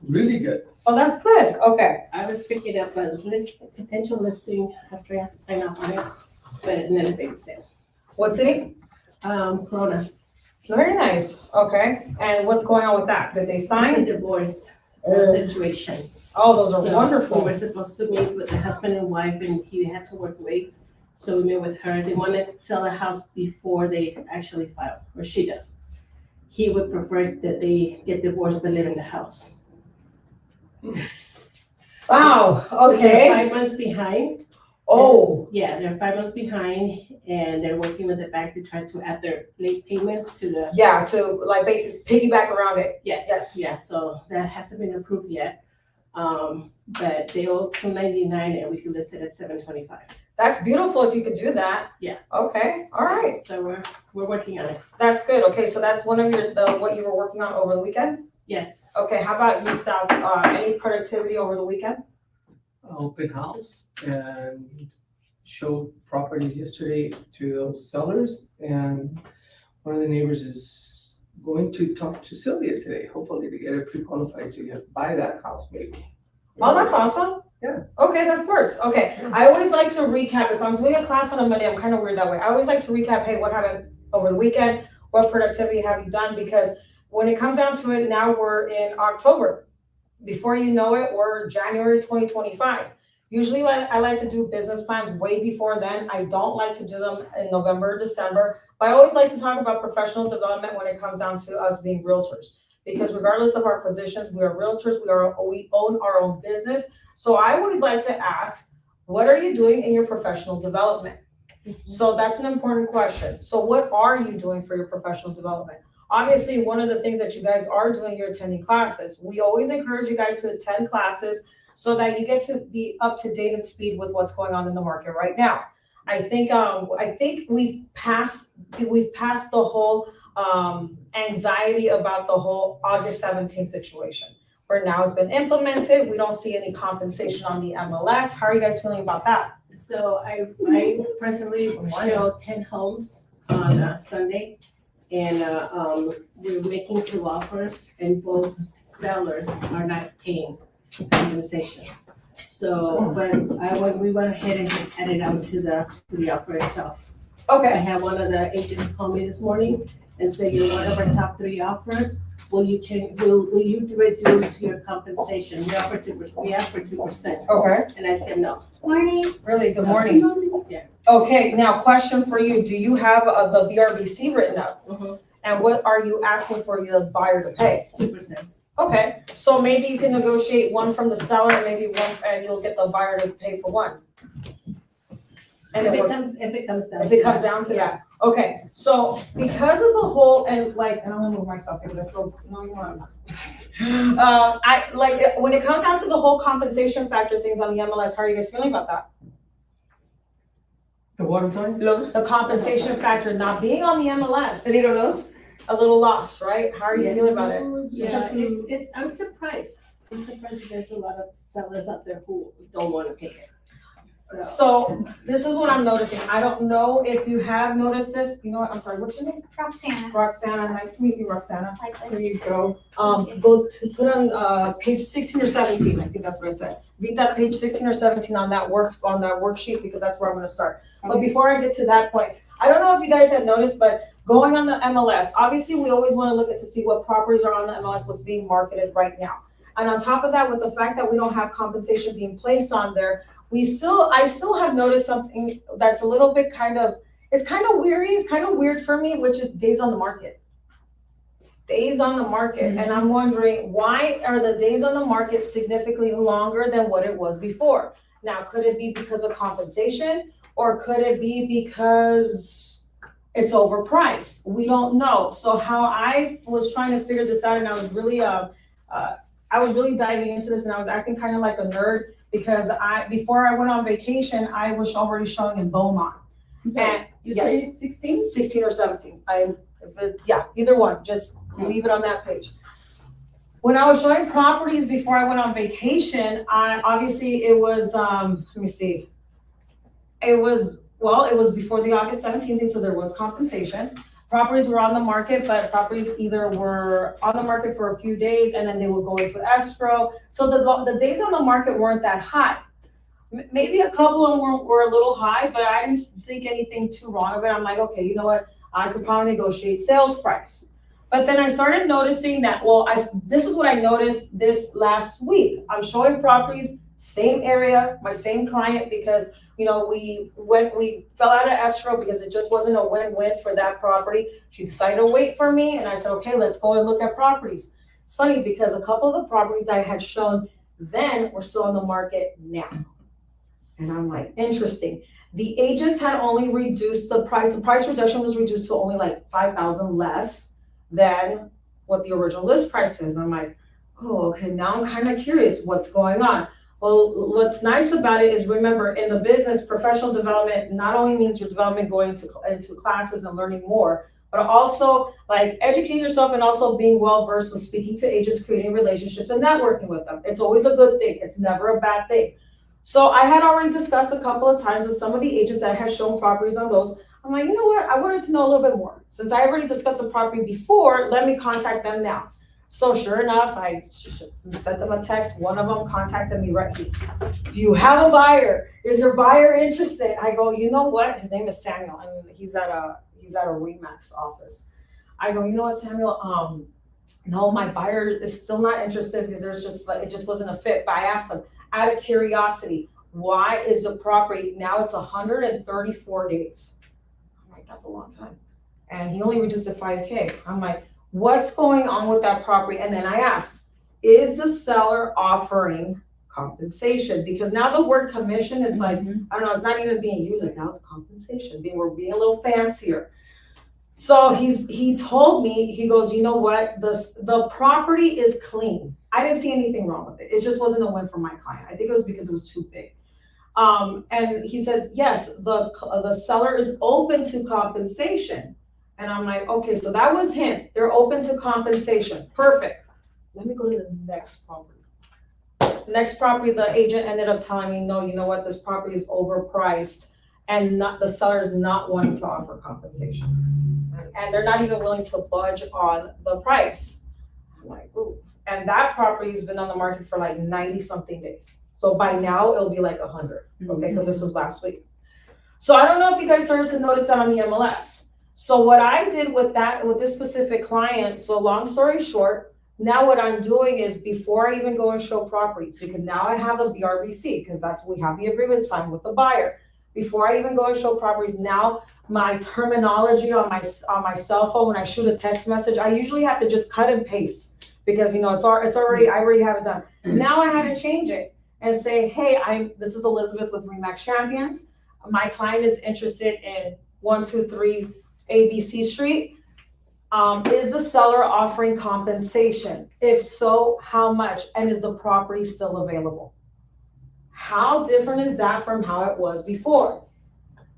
really good. Oh, that's good, okay. I was picking up a potential listing, Hester has to sign off on it, but and then a big sale. What city? Corona. Very nice, okay. And what's going on with that? Did they It's a sign? divorce situation. Oh, those are So, wonderful. We were supposed to meet with the husband and wife and he had to work late. So we met with her. They wanted to sell the house before they actually file, or she does. He would prefer that they get divorced but live in the house. Wow, They're okay. 5 months behind. Oh, Yeah, they're 5 months behind and they're working with the bank to try to add their late payments to the. yeah, to like piggyback around it. Yes. Yes. Yeah, so that hasn't been approved yet. But they owe $299 and we can list it at $725. That's beautiful if you could do that. Yeah. Okay, all right. So we're working on it. That's good. Okay, so that's one of what you were working on over the weekend? Yes. Okay, how about you, Sal? Any productivity over the weekend? Open house and showed properties yesterday to those sellers, and one of the neighbors is going to talk to Sylvia today, hopefully to get her pre-qualified to buy that house maybe. Oh, that's awesome. Yeah. Okay, that works. Okay, I always like to recap. If I'm doing a class on a Monday, I'm kind of weird that way. I always like to recap, hey, what happened over the weekend? What productivity have you done? Because when it comes down to it, now we're in October. Before you know it, we're January 2025. Usually I like to do business plans way before then. I don't like to do them in November, December, but I always like to talk about professional development when it comes down to us being realtors. Because regardless of our positions, we are realtors, we own our own business. So I always like to ask, what are you doing in your professional development? So that's an important question. So what are you doing for your professional development? Obviously, one of the things that you guys are doing, you're attending classes. We always encourage you guys to attend classes so that you get to be up to date and speed with what's going on in the market right now. I think we've passed the whole anxiety about the whole August 17th situation, where now it's been implemented. We don't see any compensation on the MLS. How are you guys feeling about that? So I personally showed 10 homes on Sunday. And we're making 2 offers and both sellers are not paying compensation. So, but we went ahead and just added on to the offer itself. I Okay. had one of the agents call me this morning and say, you're one of our top 3 offers. Will you reduce your compensation? We asked for 2%. Okay. And I said, no. Morning. Really, good morning. Yeah. Okay, now question for you. Do you have the BRBC written up? Mhm. And what are you asking for the buyer to pay? 2%. Okay, so maybe you can negotiate one from the seller, and maybe one, and you'll get the buyer to pay for one. And If it it works. comes down to that. Okay, so because of the whole, and like, I don't wanna move myself because I feel, no, you want to. I like, when it comes down to the whole compensation factor things on the MLS, how are you guys feeling about that? The what, I'm sorry? The compensation factor not being on the MLS, little loss? a little loss, right? How are you feeling about it? Yeah, I'm surprised. I'm surprised that there's a lot of sellers out there who don't want to pay it. So this is what I'm noticing. I don't know if you have noticed this. You know what? I'm sorry. What's your name? Roxana. Roxana. Nice to meet you, Roxana. Likewise. Here you go. Go to put on page 16 or 17. I think that's what I said. Read that page 16 or 17 on that worksheet because that's where I'm going to start. But before I get to that point, I don't know if you guys have noticed, but going on the MLS, obviously we always want to look at to see what properties are on the MLS, what's being marketed right now. And on top of that, with the fact that we don't have compensation being placed on there, I still have noticed something that's a little bit it's kind of weird for me, which is days on the market. Days on the market. Mm-hmm. And I'm wondering, why are the days on the market significantly longer than what it was before? Now, could it be because of compensation, or could it be because it's overpriced? We don't know. So how I was trying to figure this out, and I was really diving into this, and I was acting kind of like a nerd, because before I went on vacation, I was already showing in Beaumont. And You yes, say 16? 16 or 17. Either one, just leave it on that page. When I was showing properties before I went on vacation, it was, let me see. It was before the August 17th, so there was compensation. properties were on the market, but properties either were on the market for a few days and then they would go into escrow. So the days on the market weren't that high. Maybe a couple of them were a little high, but I didn't think anything too wrong of it. I'm like, okay, you know what? I could probably negotiate sales price. But then I started noticing that, this is what I noticed this last week. I'm showing properties, same area, my same client, because we fell out of escrow because it just wasn't a win-win for that property. She decided to wait for me, and I said, okay, let's go and look at properties. It's funny because a couple of the properties I had shown then were still on the market now. And I'm like, interesting. The agents had only reduced the price. The price reduction was reduced to only like $5,000 less than what the original list price is. And I'm like, oh, okay, now I'm kind of curious what's going on. Well, what's nice about it is, remember, in the business, professional development not only means your development going into classes and learning more, but also like educating yourself and also being well versed with speaking to agents, creating relationships and networking with them. It's always a good thing. It's never a bad thing. So I had already discussed a couple of times with some of the agents that had shown properties on those. I'm like, you know what? I wanted to know a little bit more. Since I already discussed the property before, let me contact them now. So sure enough, I sent them a text. One of them contacted me right here. Do you have a buyer? Is your buyer interested? I go, you know what? His name is Samuel, and he's at a Remax office. I go, you know what, Samuel? No, my buyer is still not interested because it just wasn't a fit. But I asked him, out of curiosity, why is the property now it's 134 days? I'm like, that's a long time. And he only reduced it $5K. I'm like, what's going on with that property? And then I asked, is the seller offering compensation? Because now the word commission, it's like, I don't know, it's not even being used as now it's compensation. We're being a little fancier. So he told me, he goes, you know what? The property is clean. I didn't see anything wrong with it. It just wasn't a win for my client. I think it was because it was too big. And he says, yes, the seller is open to compensation. And I'm like, okay, so that was him. They're open to compensation. Perfect. Let me go to the next property. Next property, the agent ended up telling me, no, you know what? This property is overpriced and the seller is not wanting to offer compensation. And they're not even willing to budge on the price. I'm like, ooh. And that property has been on the market for like 90 something days. So by now it'll be like 100, okay? Because this was last week. So I don't know if you guys started to notice that on the MLS. So what I did with this specific client, so long story short, now what I'm doing is before I even go and show properties, because now I have a BRBC, because we have the agreement signed with the buyer. Before I even go and show properties, now my terminology on my cell phone, when I shoot a text message, I usually have to just cut and paste because it's already, I already have it done. Now I had to change it and say, hey, this is Elizabeth with Remax Champions. My client is interested in 123 ABC Street. Is the seller offering compensation? If so, how much? And is the property still available? How different is that from how it was before?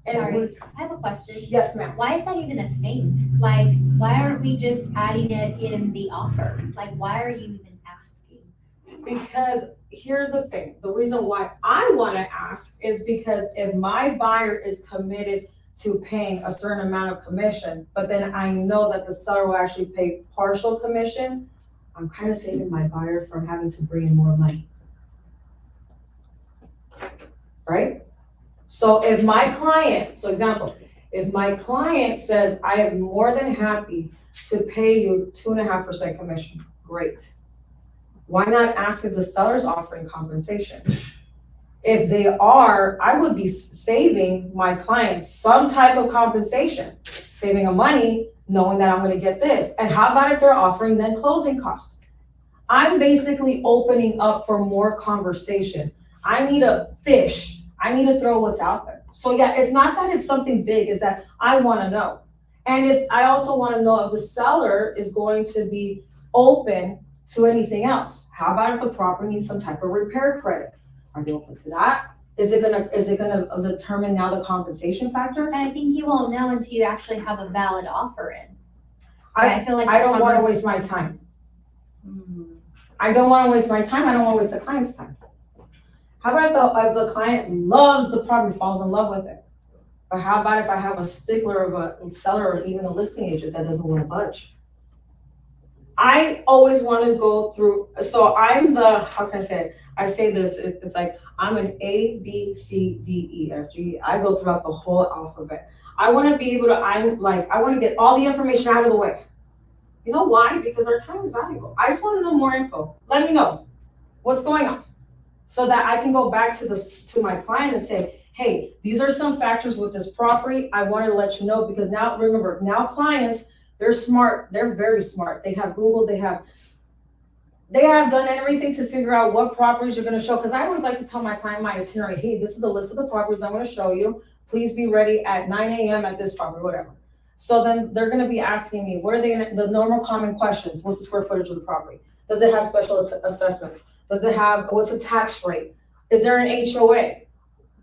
And Sorry, I have a question. Yes, ma'am. Why is that even a thing? Like, why aren't we just adding it in the offer? Like, why are you even asking? Because here's the thing. The reason why I want to ask is because if my buyer is committed to paying a certain amount of commission, but then I know that the seller will actually pay partial commission, I'm kind of saving my buyer from having to bring in more money. Right? So if my client, if my client says, I am more than happy to pay you 2.5% commission, great. Why not ask if the seller's offering compensation? If they are, I would be saving my clients some type of compensation, saving them money, knowing that I'm gonna get this. And how about if they're offering then closing costs? I'm basically opening up for more conversation. I need a fish. I need to throw what's out there. So yeah, it's not that it's something big, it's that I wanna know. And if I also wanna know if the seller is going to be open to anything else. How about if the property needs some type of repair credit? Are they open to that? Is it gonna determine now the compensation factor? And I think you won't know until you actually have a valid offer in. I feel like I don't wanna waste my time. I don't wanna waste my time, I don't wanna waste the client's time. How about if the client loves the property, falls in love with it? But how about if I have a stickler of a seller or even a listing agent that doesn't want to budge? I always want to go through, so I'm the, how can I say it? I say this, it's like, I'm an A, B, C, D, E, F, G. I go throughout the whole alphabet. I want to be able to, I want to get all the information out of the way. You know why? Because our time is valuable. I just want to know more info. Let me know what's going on so that I can go back to my client and say, hey, these are some factors with this property. I wanted to let you know because now, remember, now clients, they're smart. They're very smart. They have Google, they have done everything to figure out what properties you're going to show. Because I always like to tell my client my itinerary, hey, this is a list of the properties I'm going to show you. Please be ready at 9 a.m. at this property, whatever. So then they're going to be asking me, what are the normal common questions? What's the square footage of the property? Does it have special assessments? Does it have, what's the tax rate? Is there an HOA?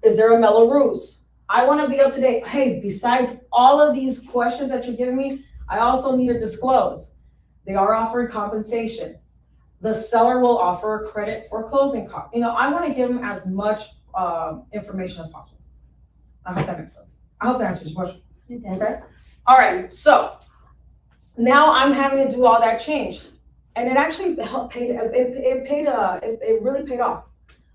Is there a Melrose? I want to be up to date. Hey, besides all of these questions that you're giving me, I also need to disclose. They are offering compensation. The seller will offer a credit for closing costs. I want to give them as much information as possible. I hope that makes sense. I hope that answers your question. Okay. All right. So now I'm having to do all that change, and it actually it really paid off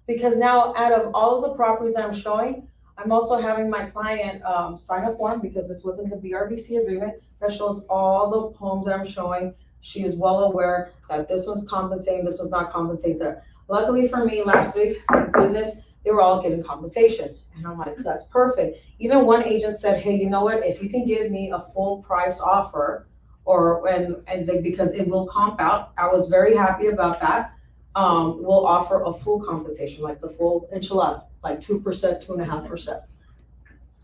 because now out of all of the properties that I'm showing, I'm also having my client sign a form because it's within the BRBC agreement that shows all the homes that I'm showing. She is well aware that this one's compensating, this one's not compensated. Luckily for me, last week, thank goodness, they were all getting compensation. And I'm like, that's perfect. Even one agent said, hey, you know what? If you can give me a full price offer, because it will comp out, I was very happy about that. We'll offer a full compensation, like the full enchilada, like 2%, 2.5%.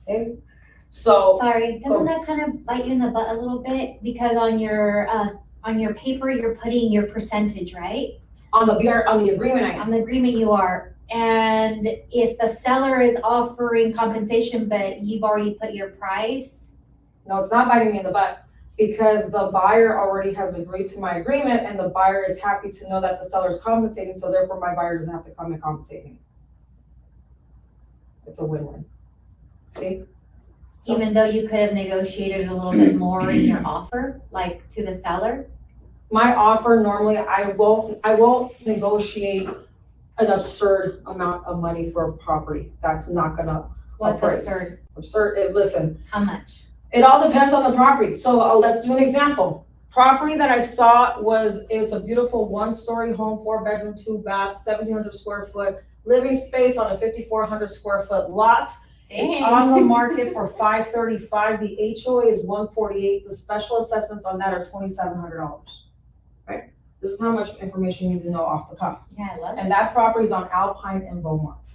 Okay. So Sorry, doesn't that kind of bite you in the butt a little bit? Because on your paper, you're putting your percentage, right? on the agreement, I am. On the agreement you are. And if the seller is offering compensation, but you've already put your price. No, it's not biting me in the butt because the buyer already has agreed to my agreement and the buyer is happy to know that the seller is compensating. So therefore my buyer doesn't have to come and compensate me. It's a win-win. See? So, Even though you could have negotiated a little bit more in your offer, like to the seller? my offer normally, I won't negotiate an absurd amount of money for a property. That's not gonna. What's appraise. absurd? Absurd, listen, How much? it all depends on the property. So let's do an example. Property that I saw it's a beautiful 1-story home, 4-bedroom, 2-bath, 1,700 square foot living space on a 5,400 square foot lot. It's on the market for $535. The HOA is $148. The special assessments on that are $2,700. Right? This is how much information you need to know off the cuff. Yeah, I love it. And that property is on Alpine and Beaumont.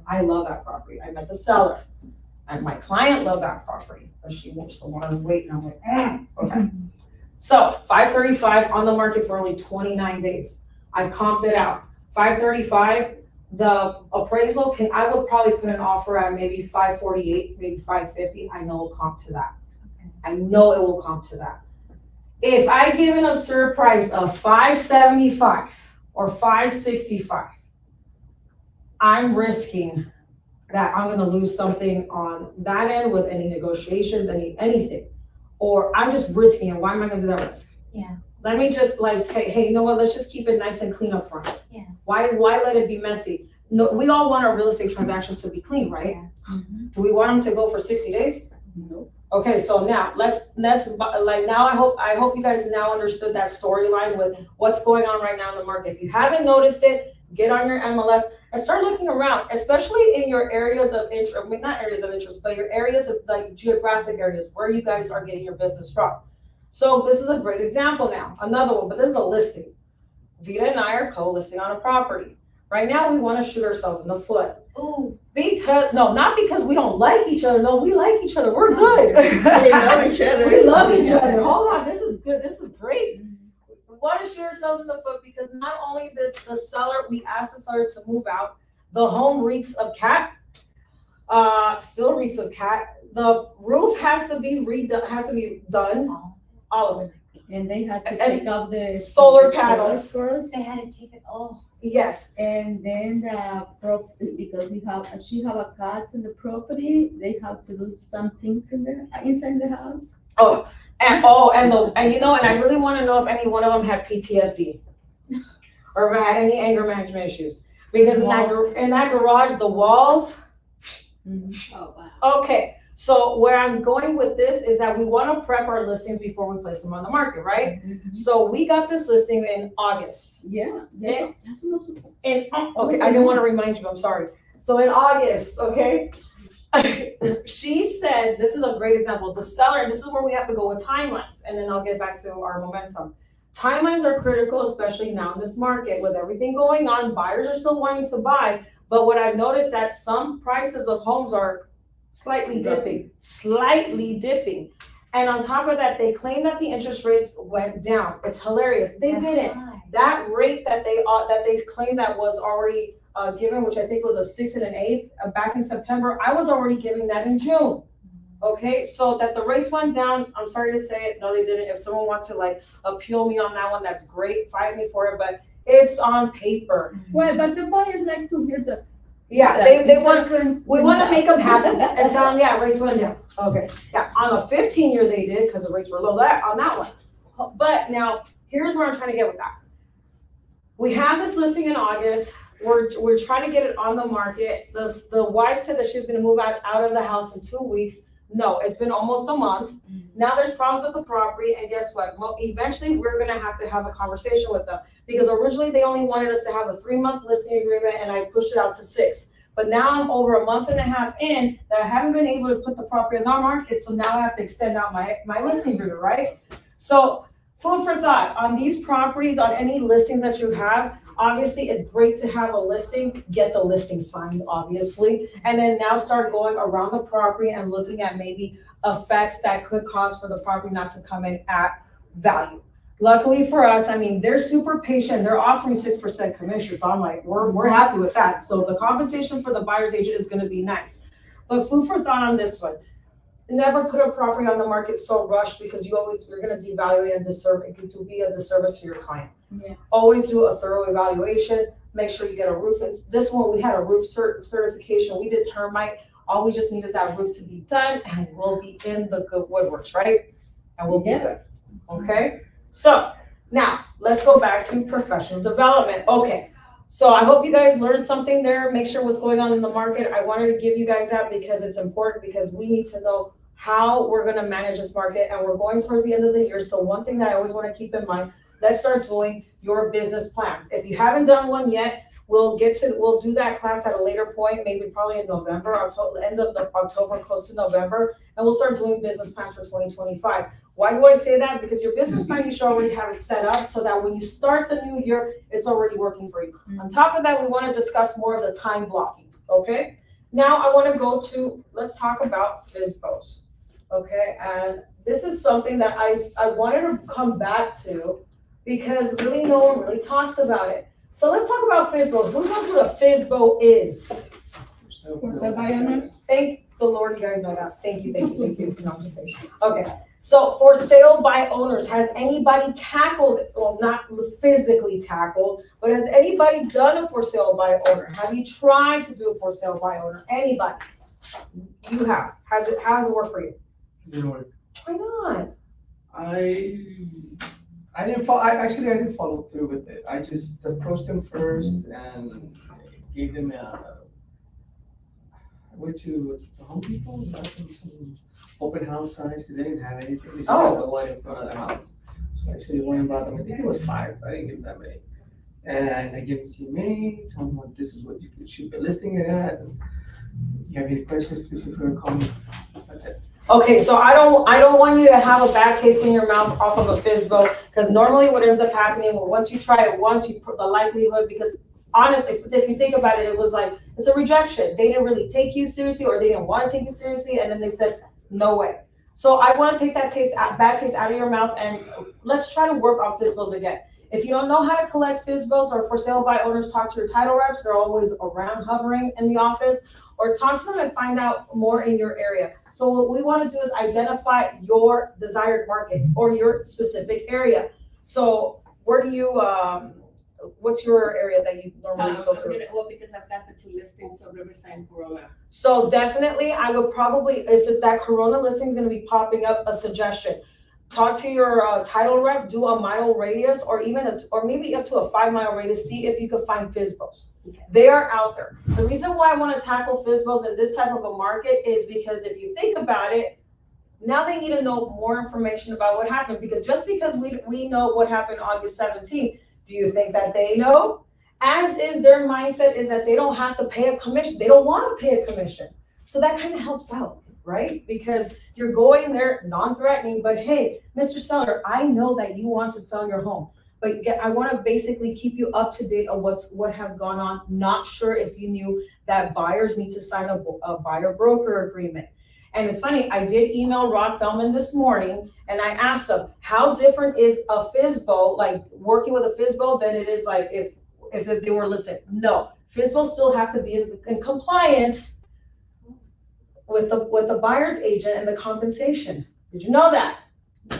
I love that property. I met the seller. And my client loved that property, but she was the one waiting. I'm like, okay. So $535 on the market for only 29 days. I comped it out. $535, the appraisal I would probably put an offer at maybe $548, maybe $550. I know it'll comp to that. I know it will comp to that. If I give an absurd price of $575 or $565, I'm risking that I'm gonna lose something on that end with any negotiations, anything. Or I'm just risking it. Why am I gonna do that risk? Yeah. Let me just say, hey, you know what? Let's just keep it nice and clean up front. Yeah. Why let it be messy? No, we all want our real estate transactions to be clean, right? Yeah. Mm-hmm. Do we want them to go for 60 days? No. Okay, so now let's like now I hope you guys now understood that storyline with what's going on right now in the market. If you haven't noticed it, get on your MLS and start looking around, especially in your areas of interest, I mean, not areas of interest, but your areas of like geographic areas where you guys are getting your business from. So this is a great example now, another one, but this is a listing. Vita and I are co-listing on a property. Right now, we want to shoot ourselves in the foot. Ooh. Not because we don't like each other. No, we like each other. We're good. We love each other. We love each other. Hold on, this is good. This is great. We want to shoot ourselves in the foot because not only the seller, we asked the seller to move out. The home reeks of cat. Still reeks of cat. The roof has to be redone. Has to be done. All of it. And they had to And take out the solar the panels. first. They had to take it all. Yes, And then because she have a cats in the property, they have to do some things inside the house. and you know, and I really wanna know if any one of them had PTSD. Or if had any anger management issues, because in that garage, the walls, Oh, wow. okay. So where I'm going with this is that we wanna prep our listings before we place them on the market, right? So we got this listing in August. Yeah, that's not so. Okay, I didn't wanna remind you, I'm sorry. So in August, okay? She said, this is a great example, the seller, this is where we have to go with timelines, and then I'll get back to our momentum. Timelines are critical, especially now in this market, with everything going on, buyers are still wanting to buy, but what I've noticed that some prices of homes are slightly dipping. And on top of that, they claim that the interest rates went down. It's hilarious. They didn't. Why? That rate that they claimed that was already given, which I think was a 6 1/8 back in September, I was already giving that in June. Okay, so that the rates went down, I'm sorry to say it, no, they didn't. If someone wants to like appeal me on that one, that's great, fight me for it, but it's on paper. Well, but the buyers like to hear the. Yeah, they want, we want to make them happy and tell them, yeah, rates went down. Okay, yeah, on a 15-year they did, because the rates were low on that one. But now, here's where I'm trying to get with that. We have this listing in August. We're trying to get it on the market. The wife said that she was gonna move out of the house in 2 weeks. No, it's been almost a month. Now there's problems with the property, and guess what? Eventually, we're gonna have to have a conversation with them, because originally they only wanted us to have a 3-month listing agreement, and I pushed it out to 6. But now I'm over a month and a half in that I haven't been able to put the property on the market, so now I have to extend out my listing agreement, right? So food for thought on these properties, on any listings that you have. Obviously, it's great to have a listing, get the listing signed, obviously, and then now start going around the property and looking at maybe effects that could cause for the property not to come in at value. Luckily for us, I mean, they're super patient. They're offering 6% commission, so I'm like, we're happy with that. So the compensation for the buyer's agent is gonna be nice. But food for thought on this one. Never put a property on the market so rushed, because you're gonna devalue it and it could be a disservice to your client. Yeah. Always do a thorough evaluation, make sure you get a roof, and this one, we had a roof certification, we did termite, all we just need is that roof to be done, and we'll be in the good woodworks, right? And we'll be good, okay? So, now, let's go back to professional development, okay. So I hope you guys learned something there, make sure what's going on in the market. I wanted to give you guys that because it's important, because we need to know how we're gonna manage this market, and we're going towards the end of the year. So one thing that I always wanna keep in mind, let's start doing your business plans. If you haven't done one yet, we'll do that class at a later point, maybe probably in November, end of October, close to November, and we'll start doing business plans for 2025. Why do I say that? Because your business plan, you should already have it set up so that when you start the new year, it's already working for you. On top of that, we want to discuss more of the time blocking, okay? Now I want to go to, let's talk about FSBOs, okay? And this is something that I wanted to come back to, because really no one really talks about it. So let's talk about FSBOs. Who knows what a FSBO is? Thank the Lord, you guys know that. Thank you. No, I'm just kidding. Okay, so for sale by owners, has anybody tackled, well, not physically tackled, but has anybody done a for sale by owner? Have you tried to do a for sale by owner? Anybody? You have. How does it work for you? Didn't work. Why not? I didn't follow through with it. I just approached them first and gave them I went to Home Depot, got them some open house signs, because they didn't have anything. They just had the one in front of the house. So I actually went and bought them. I think it was 5. I didn't give them that many. And I gave them CMA, tell them this is what you should be listing it at. And if you have any questions, please feel free to call me. That's it. Okay, so I don't want you to have a bad taste in your mouth off of a FSBO, because normally what ends up happening, once you try it once, you put the likelihood, because honestly, if you think about it, it was like, it's a rejection. They didn't really take you seriously, or they didn't want to take you seriously, and then they said, no way. So I want to take that bad taste out of your mouth, and let's try to work on FSBOs again. If you don't know how to collect FSBOs or for sale by owners, talk to your title reps. They're always around, hovering in the office. or talk to them and find out more in your area. So what we want to do is identify your desired market or your specific area. So where do you, what's your area that you normally go through? Well, because I've got the two listings, so Riverside and Corona. So definitely, I would probably, if that Corona listing is going to be popping up, a suggestion. Talk to your title rep, do a mile radius, or even or maybe up to a 5-mile radius. See if you could find FSBOs. Okay. They are out there. The reason why I want to tackle FSBOs in this type of a market is because if you think about it, now they need to know more information about what happened. Because just because we know what happened August 17th, do you think that they know? As is their mindset is that they don't have to pay a commission. They don't want to pay a commission. So that kind of helps out, right? Because you're going there non-threatening, but hey, Mr. Seller, I know that you want to sell your home, but I want to basically keep you up to date on what has gone on. Not sure if you knew that buyers need to sign a buyer broker agreement. And it's funny, I did email Rod Feldman this morning and I asked him, how different is a FSBO, like working with a FSBO, than it is like if they were listed? No, FSBOs still have to be in compliance with the buyer's agent and the compensation. Did you know that?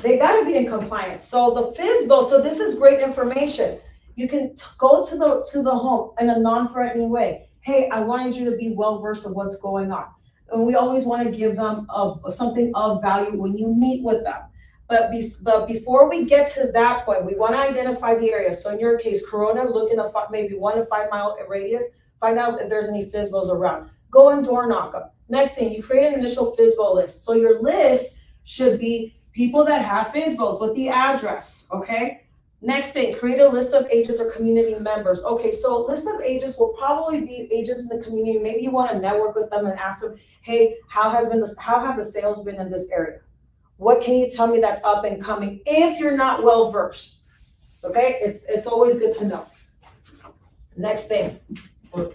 They got to be in compliance. So the FSBO, so this is great information. You can go to the home in a non-threatening way. Hey, I wanted you to be well versed of what's going on. And we always want to give them something of value when you meet with them. But before we get to that point, we want to identify the area. So in your case, Corona, look in maybe 1 to 5 mile radius, find out if there's any FSBOs around. Go and door knock them. Next thing, you create an initial FSBO list. So your list should be people that have FSBOs with the address, okay? Next thing, create a list of agents or community members. Okay, so a list of agents will probably be agents in the community. Maybe you want to network with them and ask them, hey, how have the sales been in this area? What can you tell me that's up and coming if you're not well versed? Okay, it's always good to know. Next thing. I gotta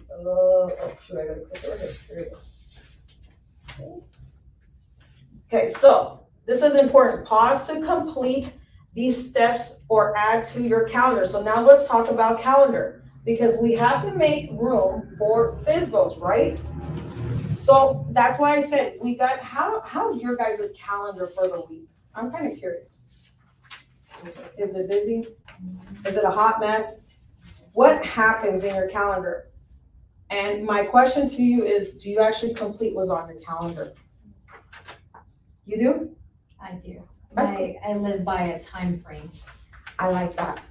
click over here. There you go. Okay, so this is important. Pause to complete these steps or add to your calendar. So now let's talk about calendar, because we have to make room for FSBOs, right? So that's why I said we got, how's your guys' calendar for the week? I'm kind of curious. Is it busy? Is it a hot mess? What happens in your calendar? And my question to you is, do you actually complete what's on your calendar? You do? I do. That's I live by a time frame. I like that.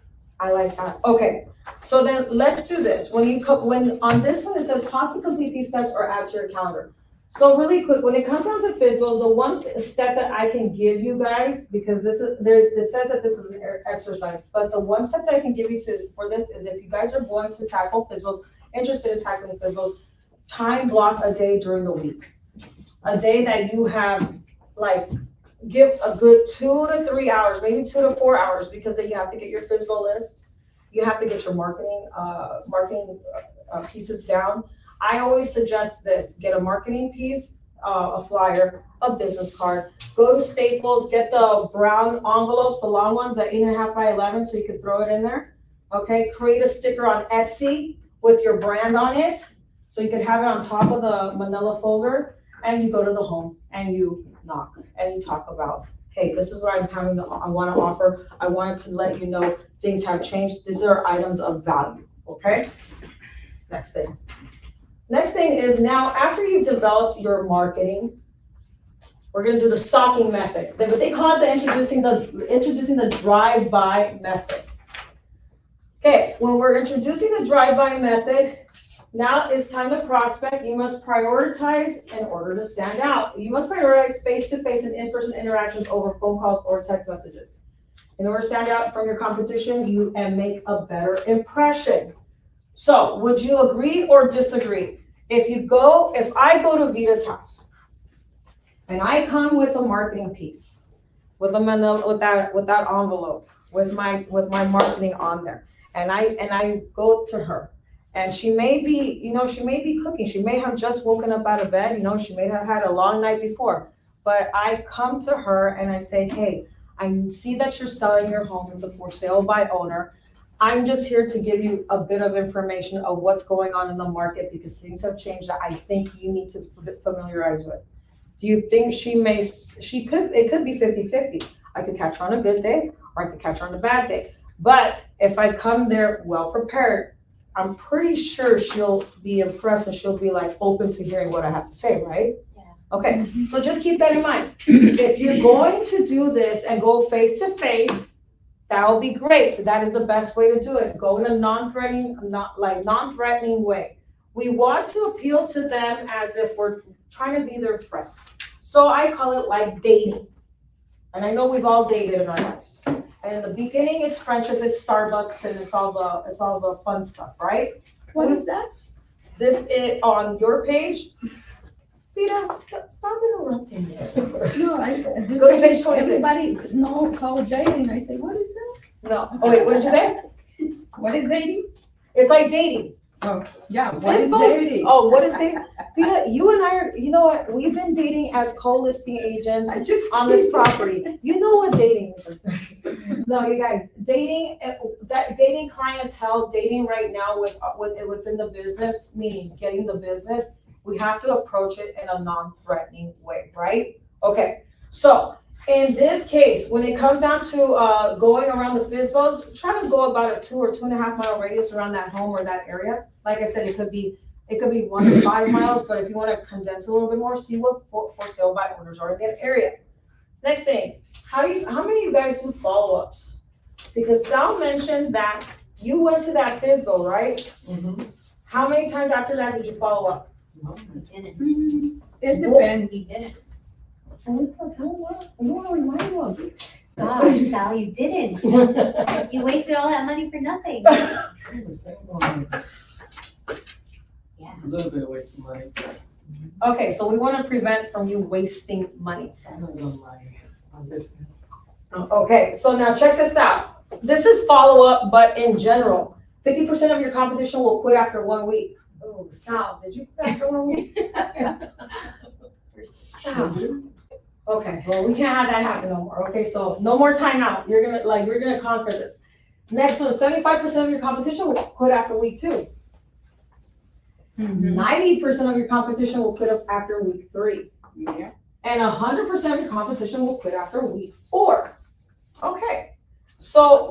Okay, so then let's do this. When on this one, it says pause to complete these steps or add to your calendar. So really quick, when it comes down to FSBOs, the one step that I can give you guys, because it says that this is an exercise, but the one step that I can give you for this is, if you guys are going to tackle FSBOs, interested in tackling FSBOs, time block a day during the week. A day that you have, like, give a good 2 to 3 hours, maybe 2 to 4 hours, because then you have to get your FSBO list. You have to get your marketing pieces down. I always suggest this: get a marketing piece, a flyer, a business card. Go to Staples, get the brown envelopes, the long ones, that 8.5 by 11, so you can throw it in there. Okay, create a sticker on Etsy with your brand on it, so you can have it on top of the manila folder, and you go to the home and you knock and you talk about, hey, this is what I want to offer. I wanted to let you know things have changed. These are items of value, okay? Next thing is, now after you've developed your marketing, we're gonna do the stalking method. But they call it introducing the drive-by method. Okay, when we're introducing the drive-by method, now it's time to prospect. You must prioritize in order to stand out. You must prioritize face-to-face and in-person interactions over phone calls or text messages. In order to stand out from your competition, and make a better impression. So, would you agree or disagree? If I go to Vita's house and I come with a marketing piece, with that envelope, with my marketing on there, and I go to her, and she may be cooking. She may have just woken up out of bed. She may have had a long night before. But I come to her and I say, hey, I see that you're selling your home. It's a for sale by owner. I'm just here to give you a bit of information of what's going on in the market because things have changed that I think you need to familiarize with. Do you think it could be 50-50. I could catch her on a good day or I could catch her on a bad day. But if I come there well prepared, I'm pretty sure she'll be impressed and she'll be like open to hearing what I have to say, right? Yeah. Okay, so just keep that in mind. If you're going to do this and go face to face, that will be great. That is the best way to do it. Go in a non-threatening way. We want to appeal to them as if we're trying to be their friends. So I call it like dating. And I know we've all dated in our lives. And in the beginning, it's friendship, it's Starbucks, and it's all the fun stuff, right? What is that? This is on your page. Peter, stop interrupting me. No, you Go to say page 26. everybody know how dating. I say, what is that? No. Oh wait, what did you say? What is dating? It's like dating. Oh, yeah, what is Fistfuls? dating? Oh, what is dating? Peter, you and I are, you know what? We've been dating as co-listing agents I just on this property. You know what dating is. No, you guys, dating clientele, dating right now within the business, meaning getting the business, we have to approach it in a non-threatening way, right? Okay, so in this case, when it comes down to going around the FSBOs, try to go about a 2 or 2.5 mile radius around that home or that area. Like I said, it could be 1 to 5 miles, but if you want to condense a little bit more, see what for sale by owners are in that area. Next thing, how many of you guys do follow-ups? Because Sal mentioned that you went to that FSBO, right? Mm-hmm. How many times after that did you follow up? We didn't. It depends. We didn't. Tell me what? You want to remind me of it. Gosh, Sal, you didn't. You wasted all that money for nothing. It's Yeah. a little bit of waste of money. Okay, so we want to prevent from you wasting money. On this. Okay, so now check this out. This is follow-up, but in general, 50% of your competition will quit after 1 week. Oh, Sal, did you quit after 1 week? Sal. Okay, well, we can't have that happen no more. Okay, so no more timeout. You're gonna conquer this. Next one, 75% of your competition will quit after week 2. 90% of your competition will quit up after week 3. Yeah. And 100% of your competition will quit after week 4. Okay, so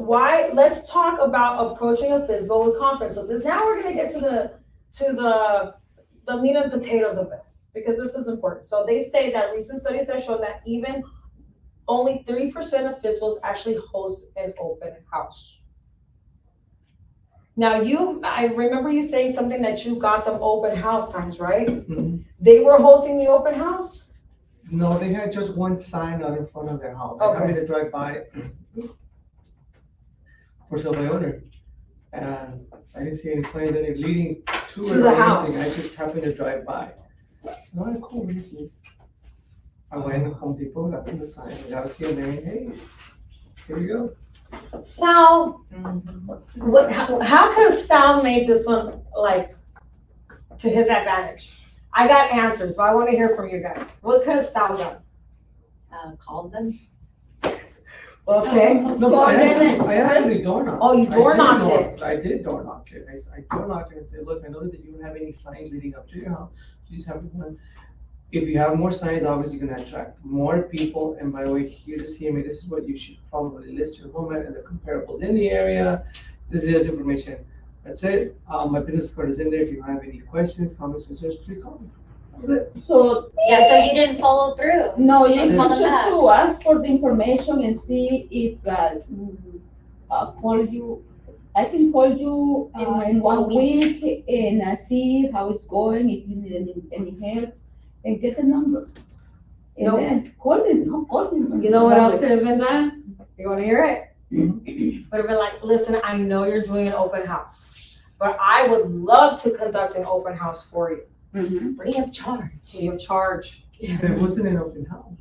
let's talk about approaching a FSBO with confidence. So now we're gonna get to the meat and potatoes of this, because this is important. So they say that recent studies have shown that even only 3% of FSBOs actually host an open house. Now I remember you saying something that you got them open house times, right? Mhm. They were hosting the open house? No, they had just one sign out in front of their house. They Okay. happened to drive by for sale by owner. And I didn't see any signs any leading to it To or the anything. house. I just happened to drive by. Not a cool reason. I went to Home Depot, got them the sign, I got to see a name, hey, here you go. Sal, how could have Sal made this one like to his advantage? I got answers, but I want to hear from you guys. What could have Sal done? Called them. Okay. No, but I actually door knocked. Oh, you door knocked it. I did door knock it. I door knocked it and said, look, I noticed that you don't have any signs leading up to your house. You just have one. If you have more signs, obviously you're gonna attract more people. And by the way, here's the CMA, this is what you should probably list your home at and the comparables in the area. This is just information. That's it. My business card is in there. If you have any questions, comments, concerns, please call me. So, Yeah, so you didn't follow through. no, you And call them should back. to ask for the information and see if, call you, I can call you, in 1 week and see how it's going, if you need any help, and get the number. And Nope. then call them. You know what else could have been done? You want to hear it? Would have been like, listen, I know you're doing an open house, but I would love to conduct an open house for you. Mhm. Free of charge. Free of charge. But it wasn't an open house.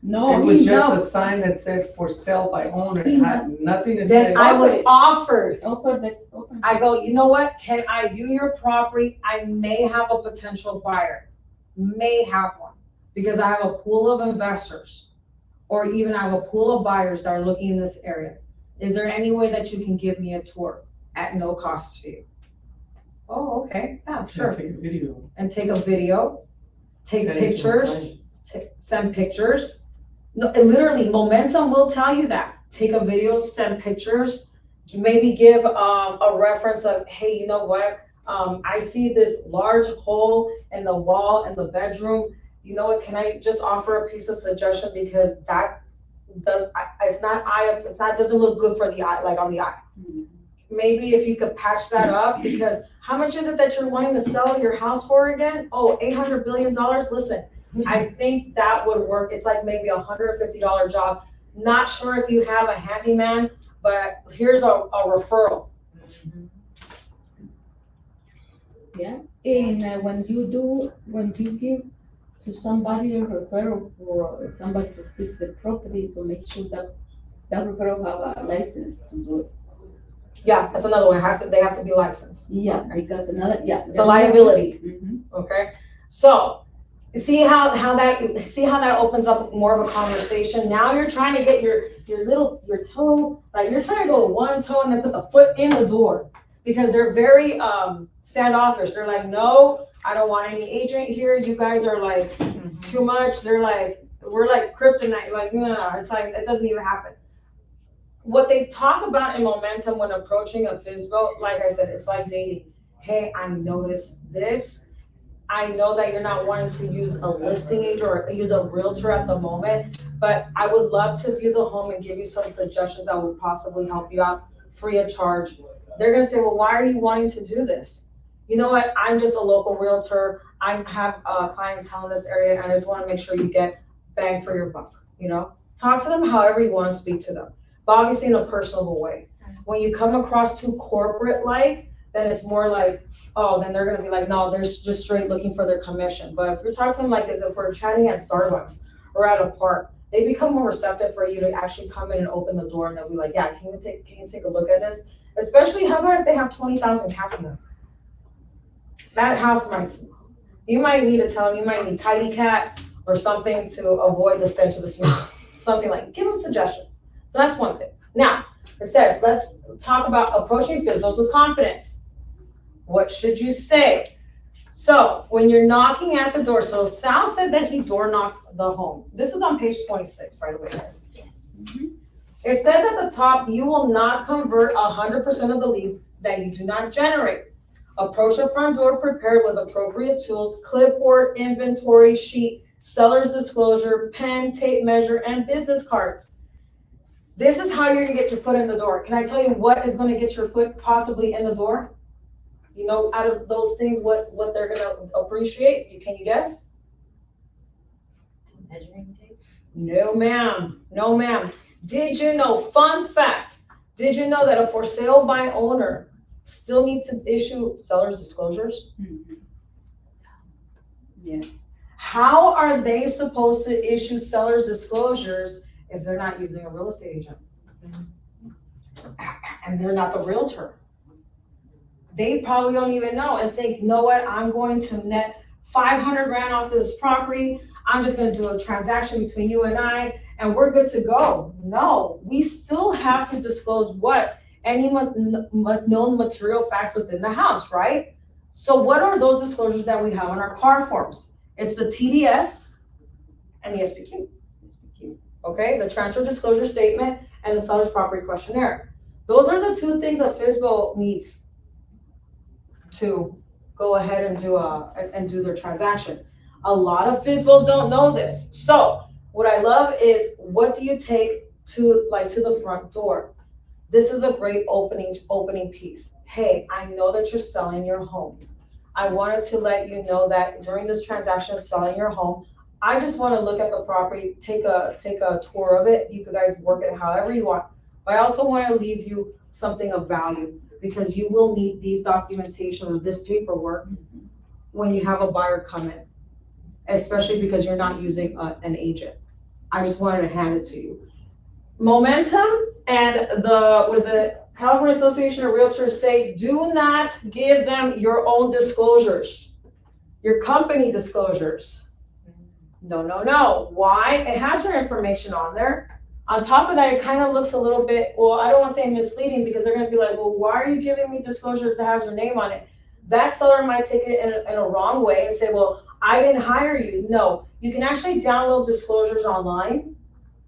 No, It was he just a now sign that said for sale by owner. He It had nothing to Then say. I would offer. offer the open. I go, you know what? Can I view your property? I may have a potential buyer. May have one. Because I have a pool of investors. Or even I have a pool of buyers that are looking in this area. Is there any way that you can give me a tour? at no cost to you. Oh, okay, yeah, sure. Take a video. And take a video, take Send it to pictures, my send pictures. No, literally, Momentum will tell you that. Take a video, send pictures, maybe give a reference of, hey, you know what? I see this large hole in the wall in the bedroom. You know what? Can I just offer a piece of suggestion because that doesn't look good for the eye, like on the eye. Maybe if you could patch that up, because how much is it that you're wanting to sell your house for again? Oh, $800 billion. Listen, I think that would work. It's like maybe $150 job. Not sure if you have a handyman, but here's a referral. Yeah, and when you give to somebody a referral for somebody to fix the property, so make sure that that referral have a license to do it. Yeah, that's another one. They have to be licensed. Yeah, because It's a liability. Mhm. Okay, so see how that opens up more of a conversation. Now you're trying to get your toe, like you're trying to go one toe and then put the foot in the door, because they're very standoffish. They're like, no, I don't want any agent here. You guys are like too much. They're like, we're like kryptonite. Like, no, it's like it doesn't even happen. What they talk about in Momentum when approaching a FSBO, like I said, it's like dating. Hey, I noticed this. I know that you're not wanting to use a listing agent or use a realtor at the moment, but I would love to view the home and give you some suggestions that would possibly help you out free of charge. They're gonna say, well, why are you wanting to do this? You know what? I'm just a local realtor. I have a clientele in this area, and I just want to make sure you get bang for your buck. You know, talk to them however you want to speak to them, but obviously in a personable way. When you come across too corporate-like, then it's more like, oh, then they're gonna be like, no, they're just straight looking for their commission. But if you're talking to them like as if we're chatting at Starbucks or at a park, they become more receptive for you to actually come in and open the door, and they'll be like, yeah, can you take a look at this? Especially, how about if they have 20,000 cats in them? That house you might need to tell them, you might need tidy cat or something to avoid the stench of the smell. Something like, give them suggestions. So that's one thing. Now, it says, let's talk about approaching FSBOs with confidence. What should you say? So when you're knocking at the door, so Sal said that he door knocked the home. This is on page 26, by the way, guys. Yes. It says at the top, you will not convert 100% of the leads that you do not generate. Approach the front door prepared with appropriate tools, clipboard, inventory sheet, seller's disclosure, pen, tape measure, and business cards. This is how you're gonna get your foot in the door. Can I tell you what is gonna get your foot possibly in the door? You know, out of those things, what they're gonna appreciate? Can you guess? Measuring tape? No, ma'am. No, ma'am. Did you know, fun fact, did you know that a for sale by owner still needs to issue seller's disclosures? Yeah. How are they supposed to issue seller's disclosures if they're not using a real estate agent? And they're not the realtor. They probably don't even know and think, know what, I'm going to net 500 grand off this property. I'm just gonna do a transaction between you and I, and we're good to go. No, we still have to disclose what? Any known material facts within the house, right? So what are those disclosures that we have on our car forms? It's the TDS and the SPQ. Okay, the transfer disclosure statement and the seller's property questionnaire. Those are the two things a FSBO needs to go ahead and do their transaction. A lot of FSBOs don't know this. So what I love is, what do you take to the front door? This is a great opening piece. Hey, I know that you're selling your home. I wanted to let you know that during this transaction of selling your home, I just want to look at the property, take a tour of it. You guys work it however you want. But I also want to leave you something of value, because you will need these documentation or this paperwork when you have a buyer come in, especially because you're not using an agent. I just wanted to hand it to you. Momentum and the California Association of Realtors say, do not give them your own disclosures, your company disclosures. No. Why? It has your information on there. On top of that, it kind of looks a little bit, well, I don't want to say misleading because they're going to be like, well, why are you giving me disclosures that has your name on it? That seller might take it in a wrong way and say, well, I didn't hire you. No, you can actually download disclosures online